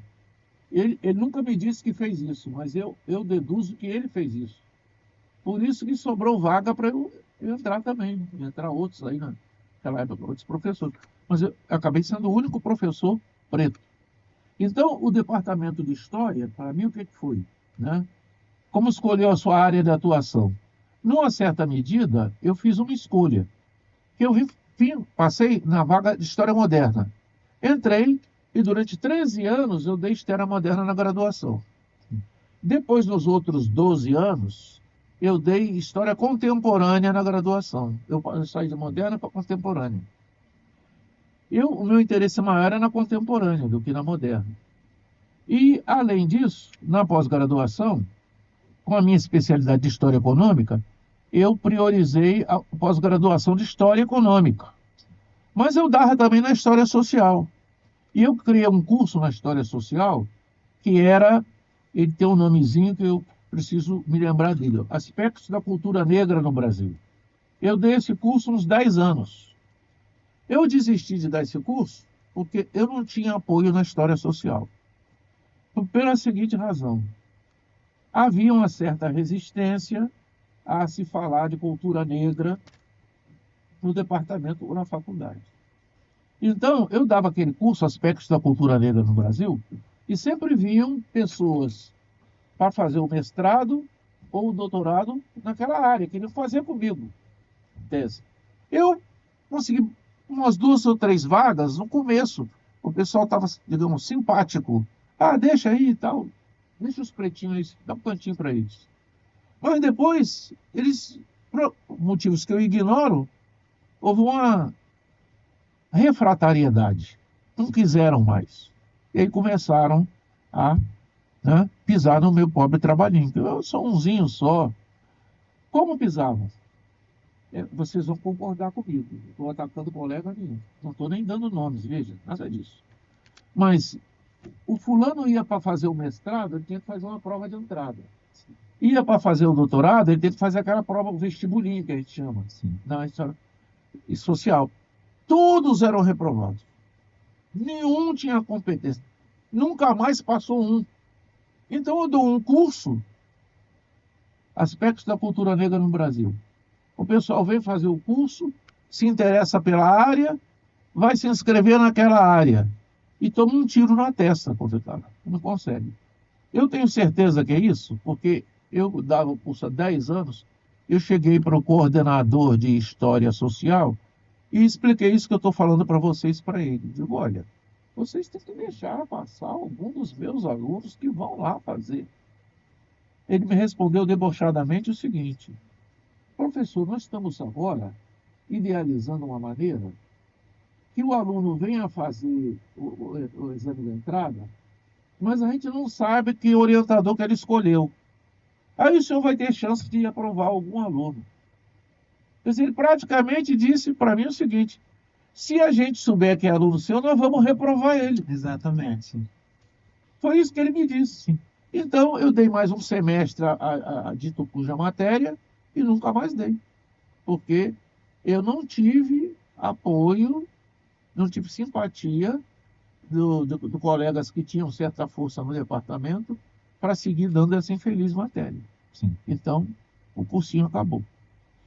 Ele nunca me disse que fez isso, mas eu deduzo que ele fez isso. Por isso que sobrou vaga para eu entrar também, entrar outros aí naquela época, outros professores. Mas eu acabei sendo o único professor preto. Então, o departamento de História, para mim, o que foi? Né? Como escolheu a sua área de atuação? Numa certa medida, eu fiz uma escolha. Eu passei na vaga de História Moderna. Entrei e durante 13 anos eu dei História Moderna na graduação. Depois, nos outros 12 anos, eu dei História Contemporânea na graduação. Eu saí de Moderna para Contemporânea. O meu interesse maior era na Contemporânea do que na Moderna. E, além disso, na pós-graduação, com a minha especialidade de História Econômica, eu priorizei a pós-graduação de História Econômica. Mas eu dava também na História Social. E eu criei um curso na História Social que era, ele tem um nomezinho que eu preciso me lembrar dele: Aspectos da Cultura Negra no Brasil. Eu dei esse curso uns 10 anos. Eu desisti de dar esse curso porque eu não tinha apoio na História Social. Pela seguinte razão: havia uma certa resistência a se falar de cultura negra no departamento ou na faculdade. Então, eu dava aquele curso, Aspectos da Cultura Negra no Brasil, e sempre vinham pessoas para fazer o mestrado ou o doutorado naquela área, queriam fazer comigo tese. Eu consegui umas 2 ou 3 vagas no começo. O pessoal estava, digamos, simpático. Ah, deixa aí e tal. Deixa os pretinhos aí, dá um cantinho para eles. Mas depois, eles, por motivos que eu ignoro, houve uma refratariedade. Não quiseram mais. E aí começaram a pisar no meu pobre trabalhinho. Eu sou umzinho só. Como pisavam? Vocês vão concordar comigo. Não estou atacando colega nenhum. Não estou nem dando nomes, veja, nada disso. Mas o fulano ia para fazer o mestrado, ele tinha que fazer uma prova de entrada. Ia para fazer o doutorado, ele tinha que fazer aquela prova, o vestibulinho que a gente chama, na história social. Todos eram reprovados. Nenhum tinha competência. Nunca mais passou um. Então eu dou um curso, Aspectos da Cultura Negra no Brasil. O pessoal vem fazer o curso, se interessa pela área, vai se inscrever naquela área e toma um tiro na testa quando está lá. Não consegue. Eu tenho certeza que é isso, porque eu dava o curso há 10 anos eu cheguei para o coordenador de História Social e expliquei isso que eu estou falando para vocês para ele. Digo, olha, vocês têm que deixar passar algum dos meus alunos que vão lá fazer. Ele me respondeu debochadamente o seguinte: professor, nós estamos agora idealizando uma maneira que o aluno venha fazer o exame de entrada, mas a gente não sabe que orientador que ele escolheu. Aí o senhor vai ter chance de aprovar algum aluno. Quer dizer, ele praticamente disse para mim o seguinte: se a gente souber que é aluno seu, nós vamos reprovar ele. Exatamente. Foi isso que ele me disse. Então, eu dei mais um semestre a dito cuja matéria e nunca mais dei. Porque eu não tive apoio, não tive simpatia do colegas que tinham certa força no departamento para seguir dando essa infeliz matéria. Sim. Então, o cursinho acabou.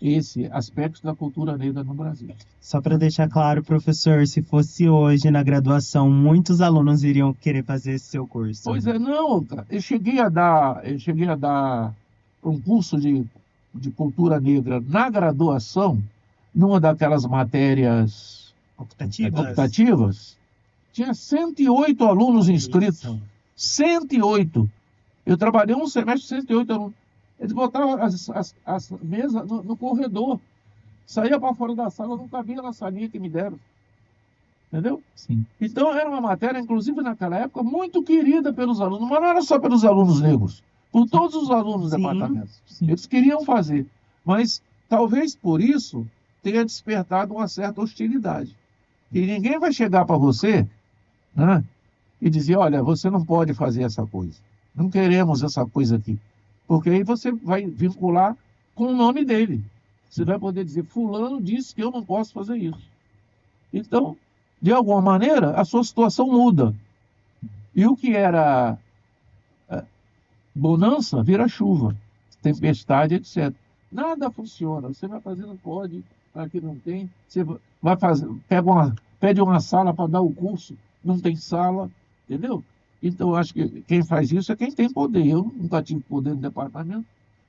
Esse aspecto da cultura negra no Brasil. Só para deixar claro, professor, se fosse hoje na graduação, muitos alunos iriam querer fazer esse seu curso. Pois é, não, cara. Eu cheguei a dar um curso de cultura negra na graduação, numa daquelas matérias optativas. Tinha 108 alunos inscritos. 108. Eu trabalhei um semestre, 108 alunos. Eles botavam as mesas no corredor. Saía para fora da sala, não cabia na salinha que me deram. Entendeu? Sim. Então, era uma matéria, inclusive naquela época, muito querida pelos alunos, mas não era só pelos alunos negros, por todos os alunos do departamento. Sim. Eles queriam fazer, mas talvez por isso tenha despertado uma certa hostilidade. E ninguém vai chegar para você, né, e dizer, olha, você não pode fazer essa coisa. Não queremos essa coisa aqui. Porque aí você vai vincular com o nome dele. Você vai poder dizer, fulano disse que eu não posso fazer isso. Então, de alguma maneira, a sua situação muda. E o que era bonança vira chuva, tempestade, etc. Nada funciona. Você vai fazer, não pode, aqui não tem. Você vai fazer, pede uma sala para dar o curso, não tem sala, entendeu? Então, eu acho que quem faz isso é quem tem poder. Eu nunca tive poder no departamento,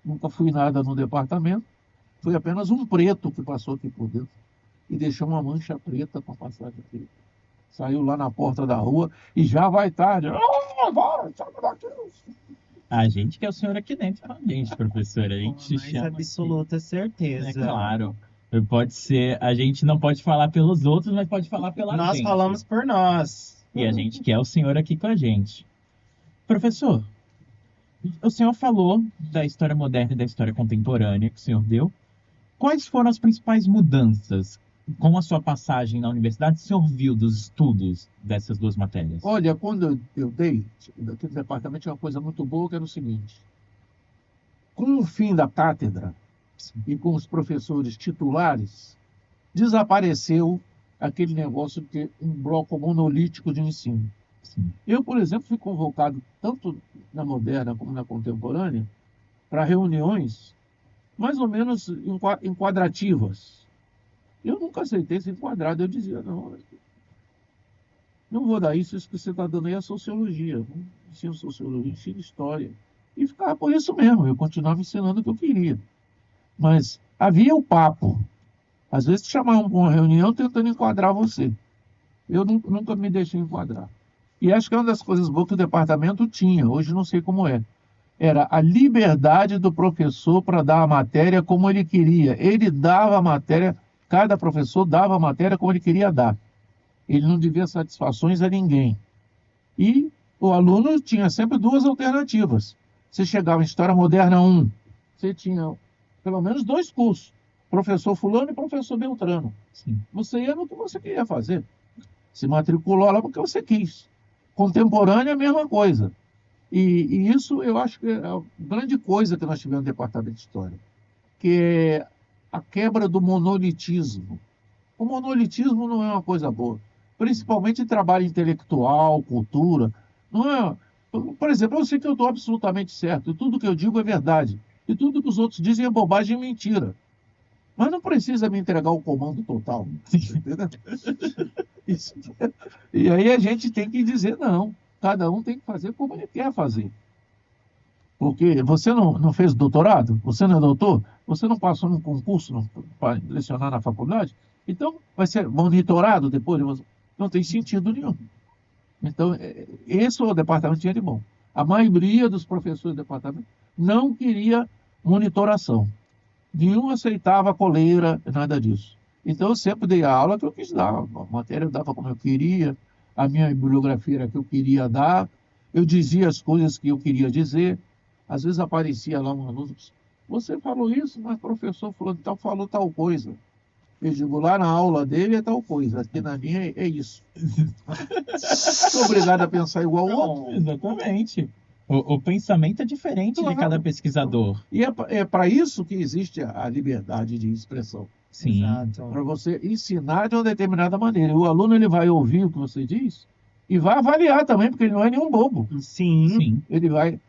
nunca fui nada no departamento. Foi apenas um preto que passou aqui por dentro e deixou uma mancha preta com a passagem preta. Saiu lá na porta da rua e já vai tarde. Vai, sai daqui. A gente que é o senhor aqui dentro com a gente, professor. A gente Com mais chama absoluta certeza. aqui. É claro. Pode ser, a gente não pode falar pelos outros, mas pode falar pela Nós gente. falamos por nós. E a gente quer o senhor aqui com a gente. Professor, o senhor falou da história moderna e da história contemporânea que o senhor deu. Quais foram as principais mudanças com a sua passagem na universidade? O senhor viu dos estudos dessas duas matérias? Olha, quando eu dei, daquele departamento tinha uma coisa muito boa que era o seguinte: com o fim da cátedra e com os professores titulares, desapareceu aquele negócio de ter um bloco monolítico de ensino. Sim. Eu, por exemplo, fui convocado tanto na moderna como na contemporânea para reuniões mais ou menos enquadrativas. Eu nunca aceitei ser enquadrado. Eu dizia, não vou dar isso que você está dando aí é sociologia. Não ensino sociologia, ensino história. E ficava por isso mesmo. Eu continuava ensinando o que eu queria. Mas havia o papo. Às vezes chamavam para uma reunião tentando enquadrar você. Eu nunca me deixei enquadrar. E acho que é uma das coisas boas que o departamento tinha. Hoje não sei como é. Era a liberdade do professor para dar a matéria como ele queria. Ele dava a matéria, cada professor dava a matéria como ele queria dar. Ele não devia satisfações a ninguém. E o aluno tinha sempre duas alternativas. Você chegava em História Moderna 1, você tinha pelo menos 2 cursos. Professor fulano e professor Beltrano. Sim. Você ia no que você queria fazer. Se matriculou lá porque você quis. Contemporânea, a mesma coisa. E isso eu acho que é a grande coisa que nós tivemos no Departamento de História, que é a quebra do monolitismo. O monolitismo não é uma coisa boa, principalmente em trabalho intelectual, cultura. Não é... Por exemplo, eu sei que eu estou absolutamente certo, e tudo que eu digo é verdade, e tudo que os outros dizem é bobagem e mentira. Mas não precisa me entregar o comando total. Entendeu? Isso. E aí a gente tem que dizer não. Cada um tem que fazer como ele quer fazer. Porque você não fez doutorado, você não é doutor, você não passou num concurso para lecionar na faculdade, então vai ser monitorado depois. Não tem sentido nenhum. Então, esse o departamento tinha de bom. A maioria dos professores do departamento não queria monitoração. Nenhum aceitava coleira, nada disso. Então, eu sempre dei a aula que eu quis dar. A matéria eu dava como eu queria, a minha bibliografia era a que eu queria dar, eu dizia as coisas que eu queria dizer. Às vezes aparecia lá um aluno, você falou isso, mas o professor falou tal coisa. Eu digo, lá na aula dele é tal coisa, aqui na minha é isso. Sou obrigado a pensar igual ao outro. Não, exatamente. O pensamento é diferente de cada pesquisador. E é para isso que existe a liberdade de expressão. Sim. Para você ensinar de uma determinada maneira. O aluno ele vai ouvir o que você diz e vai avaliar também, porque ele não é nenhum bobo. Sim. Ele vai...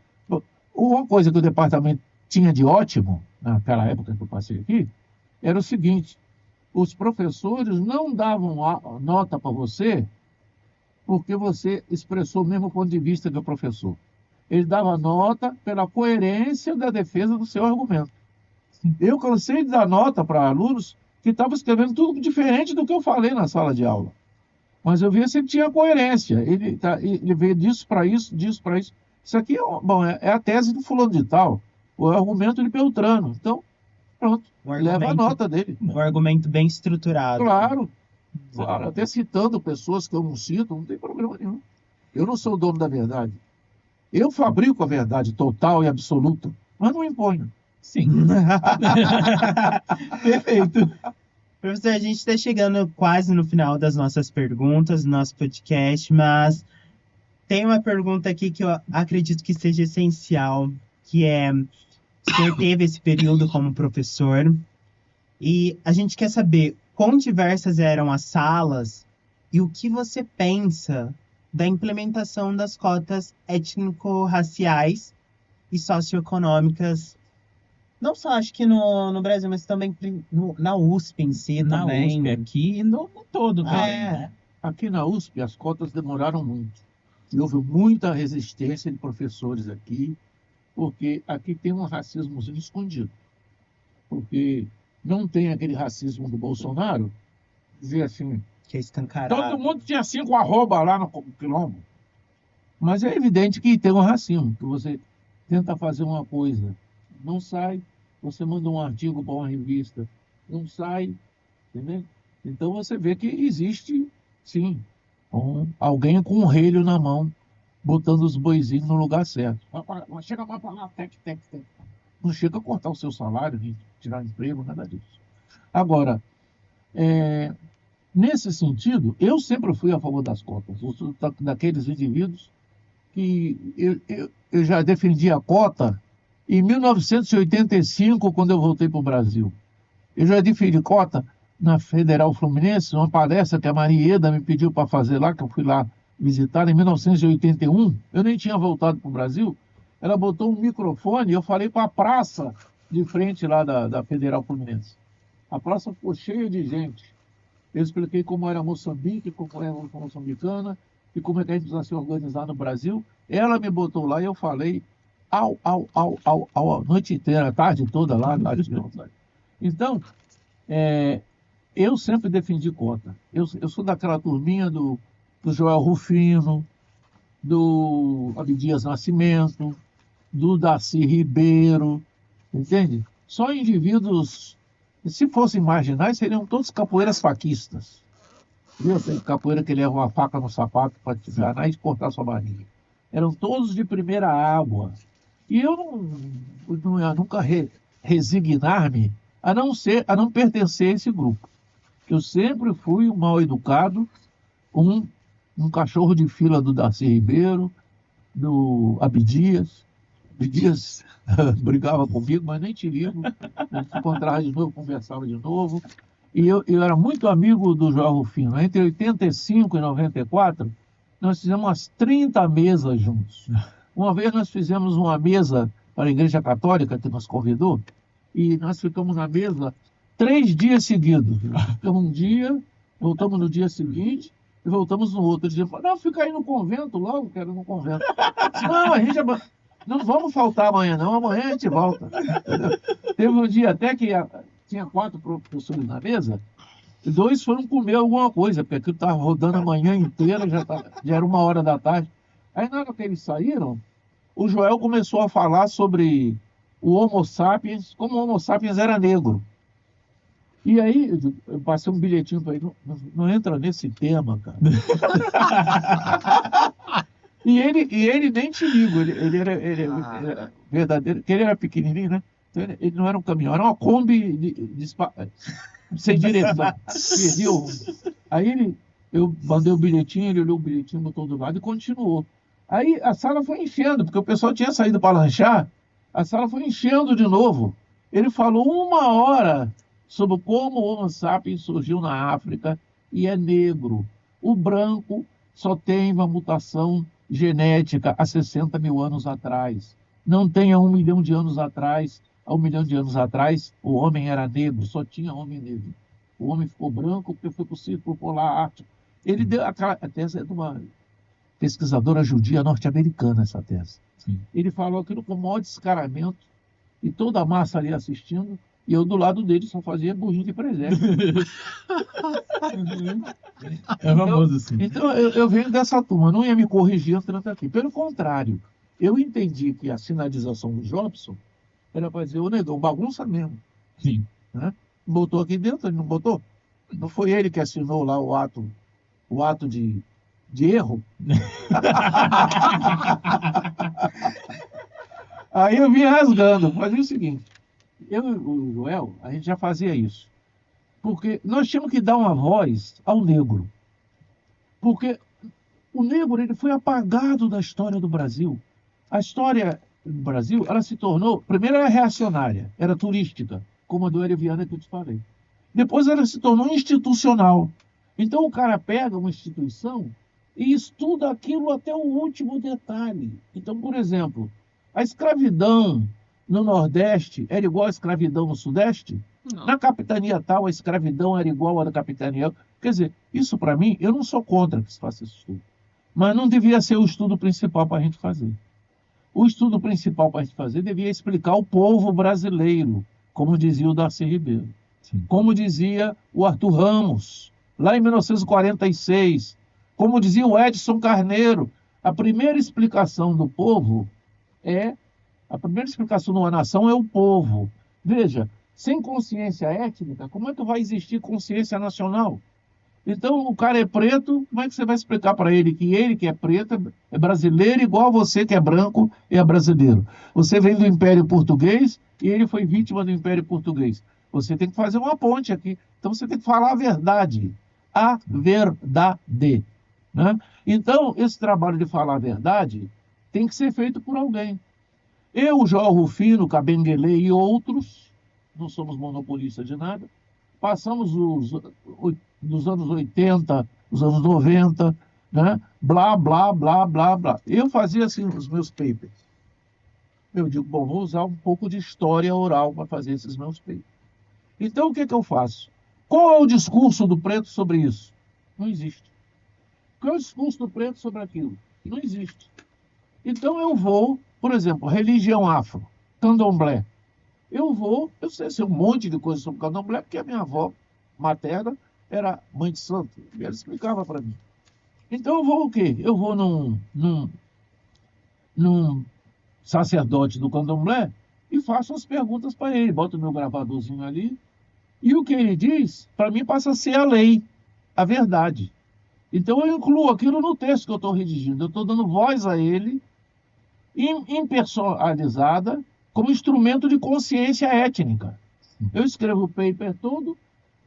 Uma coisa que o departamento tinha de ótimo, naquela época que eu passei aqui, era o seguinte: os professores não davam nota para você porque você expressou o mesmo ponto de vista que o professor. Ele dava nota pela coerência da defesa do seu argumento. Eu cansei de dar nota para alunos que estavam escrevendo tudo diferente do que eu falei na sala de aula. Mas eu via se ele tinha coerência. Ele veio disso para isso, disso para isso. Isso aqui é a tese do fulano de tal, o argumento de Beltrano. Então, pronto, leva a nota dele. Um argumento bem estruturado. Claro, até citando pessoas que eu não cito, não tem problema nenhum. Eu não sou o dono da verdade. Eu fabrico a verdade total e absoluta, mas não imponho. Sim. Perfeito. Professor, a gente está chegando quase no final das nossas perguntas, do nosso podcast, mas tem uma pergunta aqui que eu acredito que seja essencial, que é, o senhor teve esse período como professor, e a gente quer saber quão diversas eram as salas e o que você pensa da implementação das cotas étnico-raciais e socioeconômicas, não só acho que no Brasil, mas também na USP em si Na também. USP aqui e no todo também, né? Aqui na USP as cotas demoraram muito. E houve muita resistência de professores aqui, porque aqui tem um racismozinho escondido. Porque não tem aquele racismo do Bolsonaro, dizer assim, Que é escancarado. todo mundo tinha 5 arroba lá no quilombo. Mas é evidente que tem um racismo, que você tenta fazer uma coisa, não sai, você manda um artigo para uma revista, não sai, entendeu? Então você vê que existe, sim, alguém com um relho na mão, botando os boizinhos no lugar certo. Chega mais para lá, tec. Não chega a cortar o seu salário, nem tirar emprego, nada disso. Agora, nesse sentido, eu sempre fui a favor das cotas. Eu sou daqueles indivíduos que eu já defendi a cota em 1985, quando eu voltei para o Brasil. Eu já defendi cota na Federal Fluminense, uma palestra que a Marieda me pediu para fazer lá, que eu fui lá visitar em 1981. Eu nem tinha voltado para o Brasil. Ela botou um microfone e eu falei para a praça de frente lá da Federal Fluminense. A praça ficou cheia de gente. Eu expliquei como era Moçambique, como era a moçambicana e como é que a gente precisa se organizar no Brasil. Ela me botou lá e eu falei a noite inteira, a tarde toda lá. Então, eu sempre defendi cota. Eu sou daquela turminha do Joel Rufino, do Abdias Nascimento, do Darcy Ribeiro, entende? Só indivíduos, se fossem marginais, seriam todos capoeiras faquistas. Viu? Tem capoeira que leva uma faca no sapato para te enganar e cortar sua barriga. Eram todos de primeira água. E eu não ia nunca resignar-me a não pertencer a esse grupo. Eu sempre fui um mal educado, um cachorro de fila do Darcy Ribeiro, do Abdias. Abdias brigava comigo, mas nem te ligo. Encontrava de novo, conversava de novo. E eu era muito amigo do João Rufino. Entre 85 e 94, nós fizemos umas 30 mesas juntos. Uma vez nós fizemos uma mesa para a Igreja Católica, que nos convidou, e nós ficamos na mesa 3 dias seguidos. Ficamos um dia, voltamos no dia seguinte, e voltamos no outro dia. Não, fica aí no convento logo, quero no convento. Não, Não vamos faltar amanhã, não. Amanhã a gente volta. Entendeu? Teve um dia até que tinha 4 professores na mesa, e 2 foram comer alguma coisa, porque aquilo estava rodando a manhã inteira, já era 1 hora da tarde. Aí, na hora que eles saíram, o Joel começou a falar sobre o Homo sapiens, como o Homo sapiens era negro. E aí, eu passei um bilhetinho para ele, não entra nesse tema, cara. E ele nem te ligo, ele era verdadeiro, porque ele era pequenininho, né? Então ele não era um caminhão, era uma Kombi sem direção. Perdi o rumo. Aí eu mandei o bilhetinho, ele olhou o bilhetinho, botou do lado e continuou. Aí a sala foi enchendo, porque o pessoal tinha saído para lanchar, a sala foi enchendo de novo. Ele falou 1 hora sobre como o Homo sapiens surgiu na África e é negro. O branco só tem uma mutação genética há 60 mil anos atrás. Não tem há 1 milhão de anos atrás. Há 1 milhão de anos atrás, o homem era negro, só tinha homem negro. O homem ficou branco porque foi para o Círculo Polar Ártico. Ele deu a tese é de uma pesquisadora judia norte-americana, essa tese. Sim. Ele falou aquilo com o maior descaramento, e toda a massa ali assistindo, e eu do lado dele só fazia burrinho de presépio. É famoso, assim. Então eu venho dessa turma, não ia me corrigir entrando aqui. Pelo contrário, eu entendi que a sinalização do Jobson era para dizer, o negão, bagunça mesmo. Sim. Né? Botou aqui dentro, ele não botou? Não foi ele que assinou lá o ato de erro? Aí eu vim rasgando, fazia o seguinte, eu e o Joel, a gente já fazia isso. Porque nós tínhamos que dar uma voz ao negro. Porque o negro ele foi apagado da história do Brasil. A história do Brasil, ela se tornou, primeiro era reacionária, era turística, como a do Hélio Viana que eu te falei. Depois ela se tornou institucional. Então o cara pega uma instituição e estuda aquilo até o último detalhe. Então, por exemplo, a escravidão no Nordeste era igual à escravidão no Sudeste? Não. Na capitania tal, a escravidão era igual à da capitania. Quer dizer, isso para mim, eu não sou contra que se faça esse estudo. Mas não devia ser o estudo principal para a gente fazer. O estudo principal para a gente fazer devia explicar o povo brasileiro, como dizia o Darcy Ribeiro. Sim. Como dizia o Arthur Ramos, lá em 1946. Como dizia o Edson Carneiro, a primeira explicação do povo a primeira explicação de uma nação é o povo. Veja, sem consciência étnica, como é que vai existir consciência nacional? Então, o cara é preto, como é que você vai explicar para ele que é preto, é brasileiro, igual você que é branco e é brasileiro? Você vem do Império Português e ele foi vítima do Império Português. Você tem que fazer uma ponte aqui. Então, você tem que falar a verdade. A verdade. Né? Então, esse trabalho de falar a verdade tem que ser feito por alguém. Eu, João Rufino, Cabenguele e outros, não somos monopolistas de nada, passamos dos anos 80, os anos 90, né? Blá, blá, blá, blá, blá. Eu fazia assim os meus papers. Eu digo, bom, vou usar um pouco de história oral para fazer esses meus papers. Então, o que eu faço? Qual é o discurso do preto sobre isso? Não existe. Qual é o discurso do preto sobre aquilo? Não existe. Então, eu vou, por exemplo, religião afro, candomblé. Eu sei um monte de coisa sobre candomblé, porque a minha avó materna era mãe de santo, e ela explicava para mim. Então eu vou o quê? Eu vou num sacerdote do candomblé e faço as perguntas para ele, boto o meu gravadorzinho ali, e o que ele diz, para mim, passa a ser a lei, a verdade. Então eu incluo aquilo no texto que eu estou redigindo, eu estou dando voz a ele, impersonalizada, como instrumento de consciência étnica. Eu escrevo o paper todo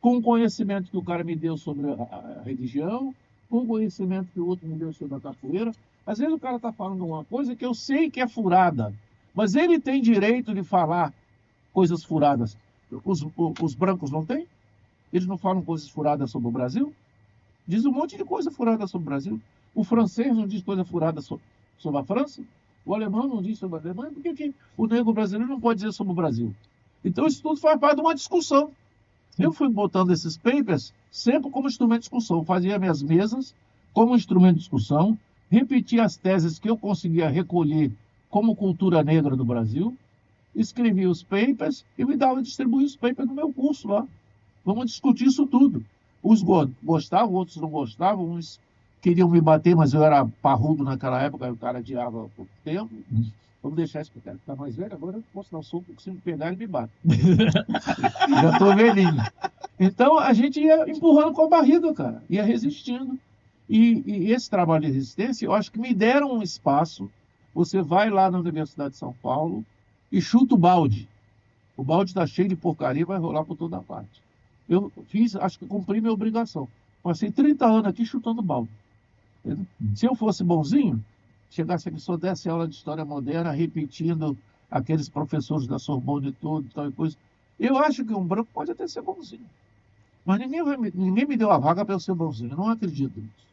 com o conhecimento que o cara me deu sobre a religião, com o conhecimento que o outro me deu sobre a capoeira. Às vezes o cara está falando uma coisa que eu sei que é furada, mas ele tem direito de falar coisas furadas. Os brancos não têm? Eles não falam coisas furadas sobre o Brasil? Diz um monte de coisa furada sobre o Brasil. O francês não diz coisa furada sobre a França? O alemão não diz sobre a Alemanha? Por que o negro brasileiro não pode dizer sobre o Brasil? Então isso tudo faz parte de uma discussão. Eu fui botando esses papers sempre como instrumento de discussão. Fazia minhas mesas como instrumento de discussão, repetia as teses que eu conseguia recolher como cultura negra do Brasil, escrevia os papers e me dava distribuir os papers no meu curso lá. Vamos discutir isso tudo. Uns gostavam, outros não gostavam, uns queriam me bater, mas eu era parrudo naquela época, aí o cara adiava há pouco tempo. Vamos deixar isso, porque ele está mais velho, agora eu posso dar um soco, porque se me pegar, ele me bate. Já estou velhinho. Então, a gente ia empurrando com a barriga, cara, ia resistindo. E esse trabalho de resistência, eu acho que me deram um espaço. Você vai lá na Universidade de São Paulo e chuta o balde. O balde está cheio de porcaria, vai rolar por toda parte. Eu fiz, acho que cumpri minha obrigação. Passei 30 anos aqui chutando balde. Entendeu? Se eu fosse bonzinho, chegasse aqui, só desse aula de história moderna, repetindo aqueles professores da Sorbonne e tudo, tal e coisa. Eu acho que um branco pode até ser bonzinho. Mas ninguém me deu a vaga para eu ser bonzinho. Eu não acredito nisso.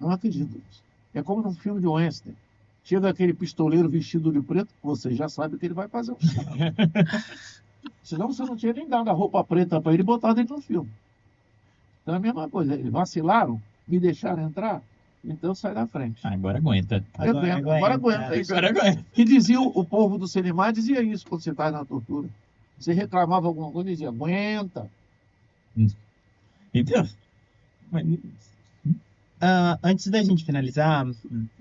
Não acredito nisso. É como num filme de western. Chega aquele pistoleiro vestido de preto, você já sabe que ele vai fazer um sinal. Senão você não tinha nem dado a roupa preta para ele e botado ele no filme. Então é a mesma coisa. Eles vacilaram, me deixaram entrar, então sai da frente. Agora aguenta. Agora aguenta. Isso. Agora aguenta. Que dizia o povo do Selimar, dizia isso quando você estava na tortura. Você reclamava alguma coisa e dizia, aguenta. Então, Antes da gente finalizar,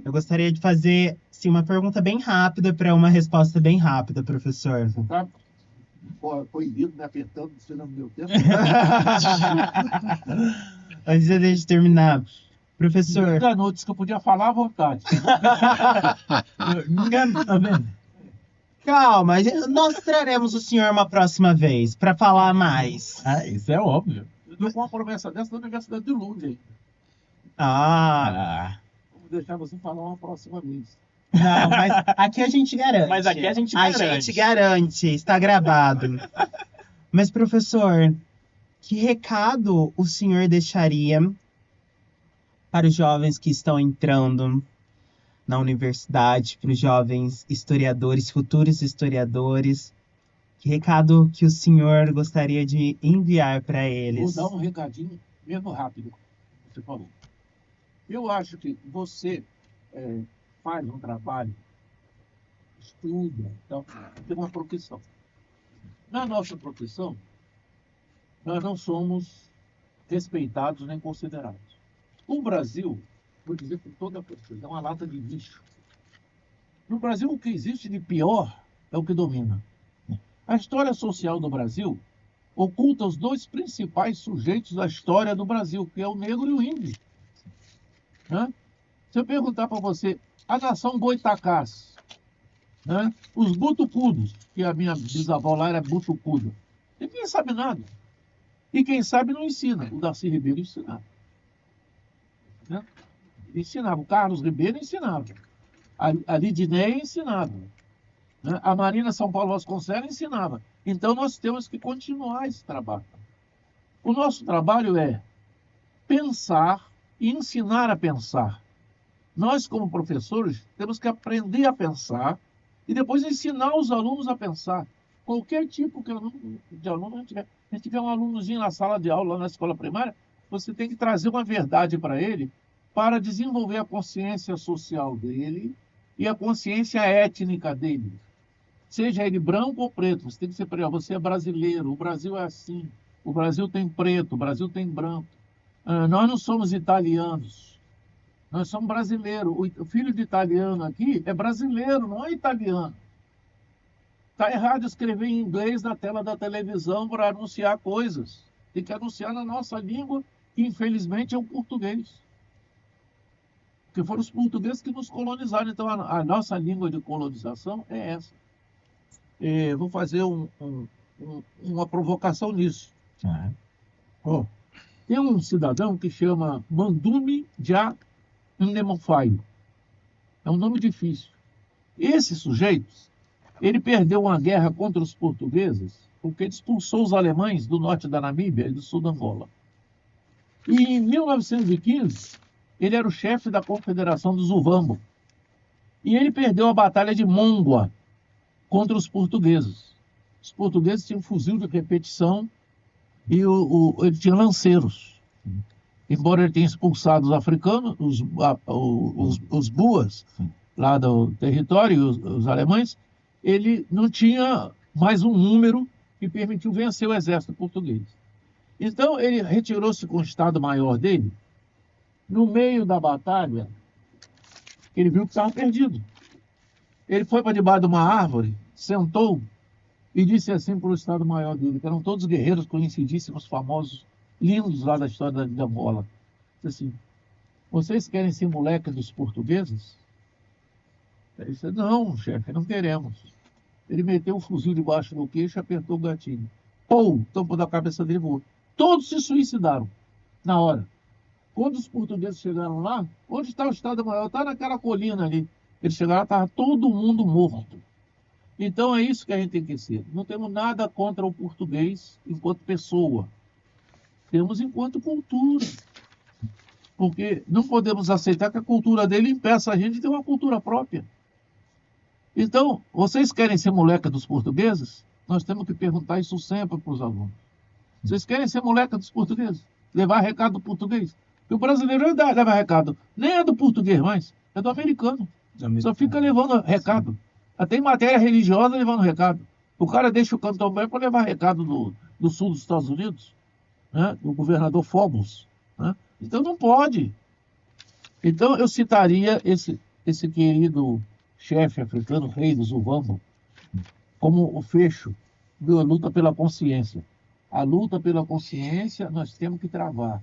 eu gostaria de fazer assim, uma pergunta bem rápida para uma resposta bem rápida, professor. Tá proibido, me apertando, você não me deu tempo. Antes da gente terminar, professor. Enganou, disse que eu podia falar à vontade. tá vendo? Calma, nós traremos o senhor uma próxima vez para falar mais. Ah, isso é óbvio. Eu estou com uma promessa dessa da Universidade de Lund aí. Ah, Vamos deixar você falar uma próxima vez. não, mas aqui a gente garante. Mas aqui a gente A garante. gente garante, está gravado. Mas, professor, que recado o senhor deixaria para os jovens que estão entrando na universidade, para os jovens historiadores, futuros historiadores? Que recado que o senhor gostaria de enviar para Vou eles? dar um recadinho, mesmo rápido, você falou. Eu acho que você faz um trabalho, estuda, então, tem uma profissão. Na nossa profissão, nós não somos respeitados nem considerados. O Brasil, vou dizer com toda a certeza, é uma lata de lixo. No Brasil, o que existe de pior é o que domina. A história social do Brasil oculta os dois principais sujeitos da história do Brasil, que é o negro e o índio. Né? Se eu perguntar para você, a nação Goitacás, né? Os butucudos, que a minha bisavó lá era butucuda, ninguém sabe nada. E quem sabe não ensina. O Darcy Ribeiro ensinava. Né? Ensinava. O Carlos Ribeiro ensinava. A Lidinéia ensinava. Né? A Marina São Paulo Vasconcelos ensinava. Então nós temos que continuar esse trabalho. O nosso trabalho é pensar e ensinar a pensar. Nós, como professores, temos que aprender a pensar e depois ensinar os alunos a pensar. Qualquer tipo de aluno, a gente tiver um alunozinho na sala de aula, lá na escola primária, você tem que trazer uma verdade para ele para desenvolver a consciência social dele e a consciência étnica dele. Seja ele branco ou preto, você tem que ser para ele, você é brasileiro, o Brasil é assim, o Brasil tem preto, o Brasil tem branco. Nós não somos italianos, nós somos brasileiros. O filho de italiano aqui é brasileiro, não é italiano. Está errado escrever em inglês na tela da televisão para anunciar coisas. Tem que anunciar na nossa língua, que infelizmente é o português. Porque foram os portugueses que nos colonizaram. Então a nossa língua de colonização é essa. Vou fazer uma provocação nisso. Tem um cidadão que chama Mandume Dia Ndemofaio. É um nome difícil. Esse sujeito, ele perdeu uma guerra contra os portugueses porque ele expulsou os alemães do norte da Namíbia e do sul da Angola. E em 1915, ele era o chefe da Confederação dos Ovambo. E ele perdeu a Batalha de Mongua contra os portugueses. Os portugueses tinham fuzil de repetição e ele tinha lanceiros. Embora ele tenha expulsado os africanos, os buas, lá do território, os alemães, ele não tinha mais um número que permitiu vencer o exército português. Então, ele retirou-se com o Estado-Maior dele. No meio da batalha, ele viu que estava perdido. Ele foi para debaixo de uma árvore, sentou e disse assim para o Estado-Maior dele, que eram todos guerreiros conhecidíssimos, famosos, lindos lá da história da Angola. Disse assim: vocês querem ser moleque dos portugueses? Ele disse: não, chefe, não queremos. Ele meteu o fuzil debaixo do queixo e apertou o gatilho. Pum! O tampo da cabeça dele voou. Todos se suicidaram na hora. Quando os portugueses chegaram lá, onde está o Estado-Maior? Está naquela colina ali. Eles chegaram lá, estava todo mundo morto. Então é isso que a gente tem que ser. Não temos nada contra o português enquanto pessoa. Temos enquanto cultura. Porque não podemos aceitar que a cultura dele impeça a gente de ter uma cultura própria. Então, vocês querem ser moleca dos portugueses? Nós temos que perguntar isso sempre para os alunos. Vocês querem ser moleca dos portugueses? Levar recado do português? Porque o brasileiro não leva recado. Nem é do português mais, é do americano. Só fica levando recado. Até em matéria religiosa levando recado. O cara deixa o candomblé para levar recado do sul dos Estados Unidos, né? Do governador Phobos, né? Então não pode. Então eu citaria esse querido chefe africano, rei dos Ovambo, como o fecho da luta pela consciência. A luta pela consciência nós temos que travar.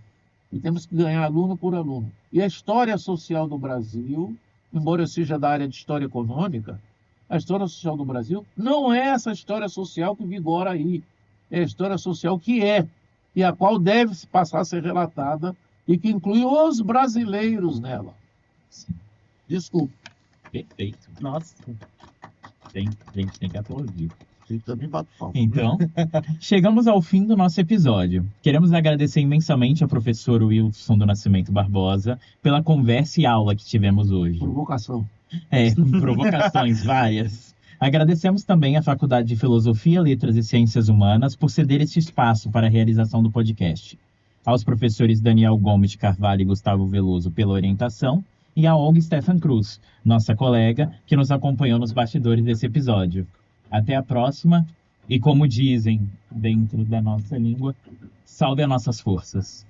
E temos que ganhar aluno por aluno. E a história social do Brasil, embora eu seja da área de história econômica, a história social do Brasil não é essa história social que vigora aí. É a história social que é, e a qual deve passar a ser relatada e que inclui os brasileiros nela. Desculpe. Perfeito. Nossa. A gente tem que aplaudir. Também bato palma. Então, chegamos ao fim do nosso episódio. Queremos agradecer imensamente ao professor Wilson do Nascimento Barbosa pela conversa e aula que tivemos hoje. Provocação. Provocações várias. Agradecemos também à Faculdade de Filosofia, Letras e Ciências Humanas por ceder este espaço para a realização do podcast. Aos professores Daniel Gomes de Carvalho e Gustavo Veloso pela orientação e a Olga Stefan Cruz, nossa colega, que nos acompanhou nos bastidores desse episódio. Até a próxima e, como dizem dentro da nossa língua, salve as nossas forças.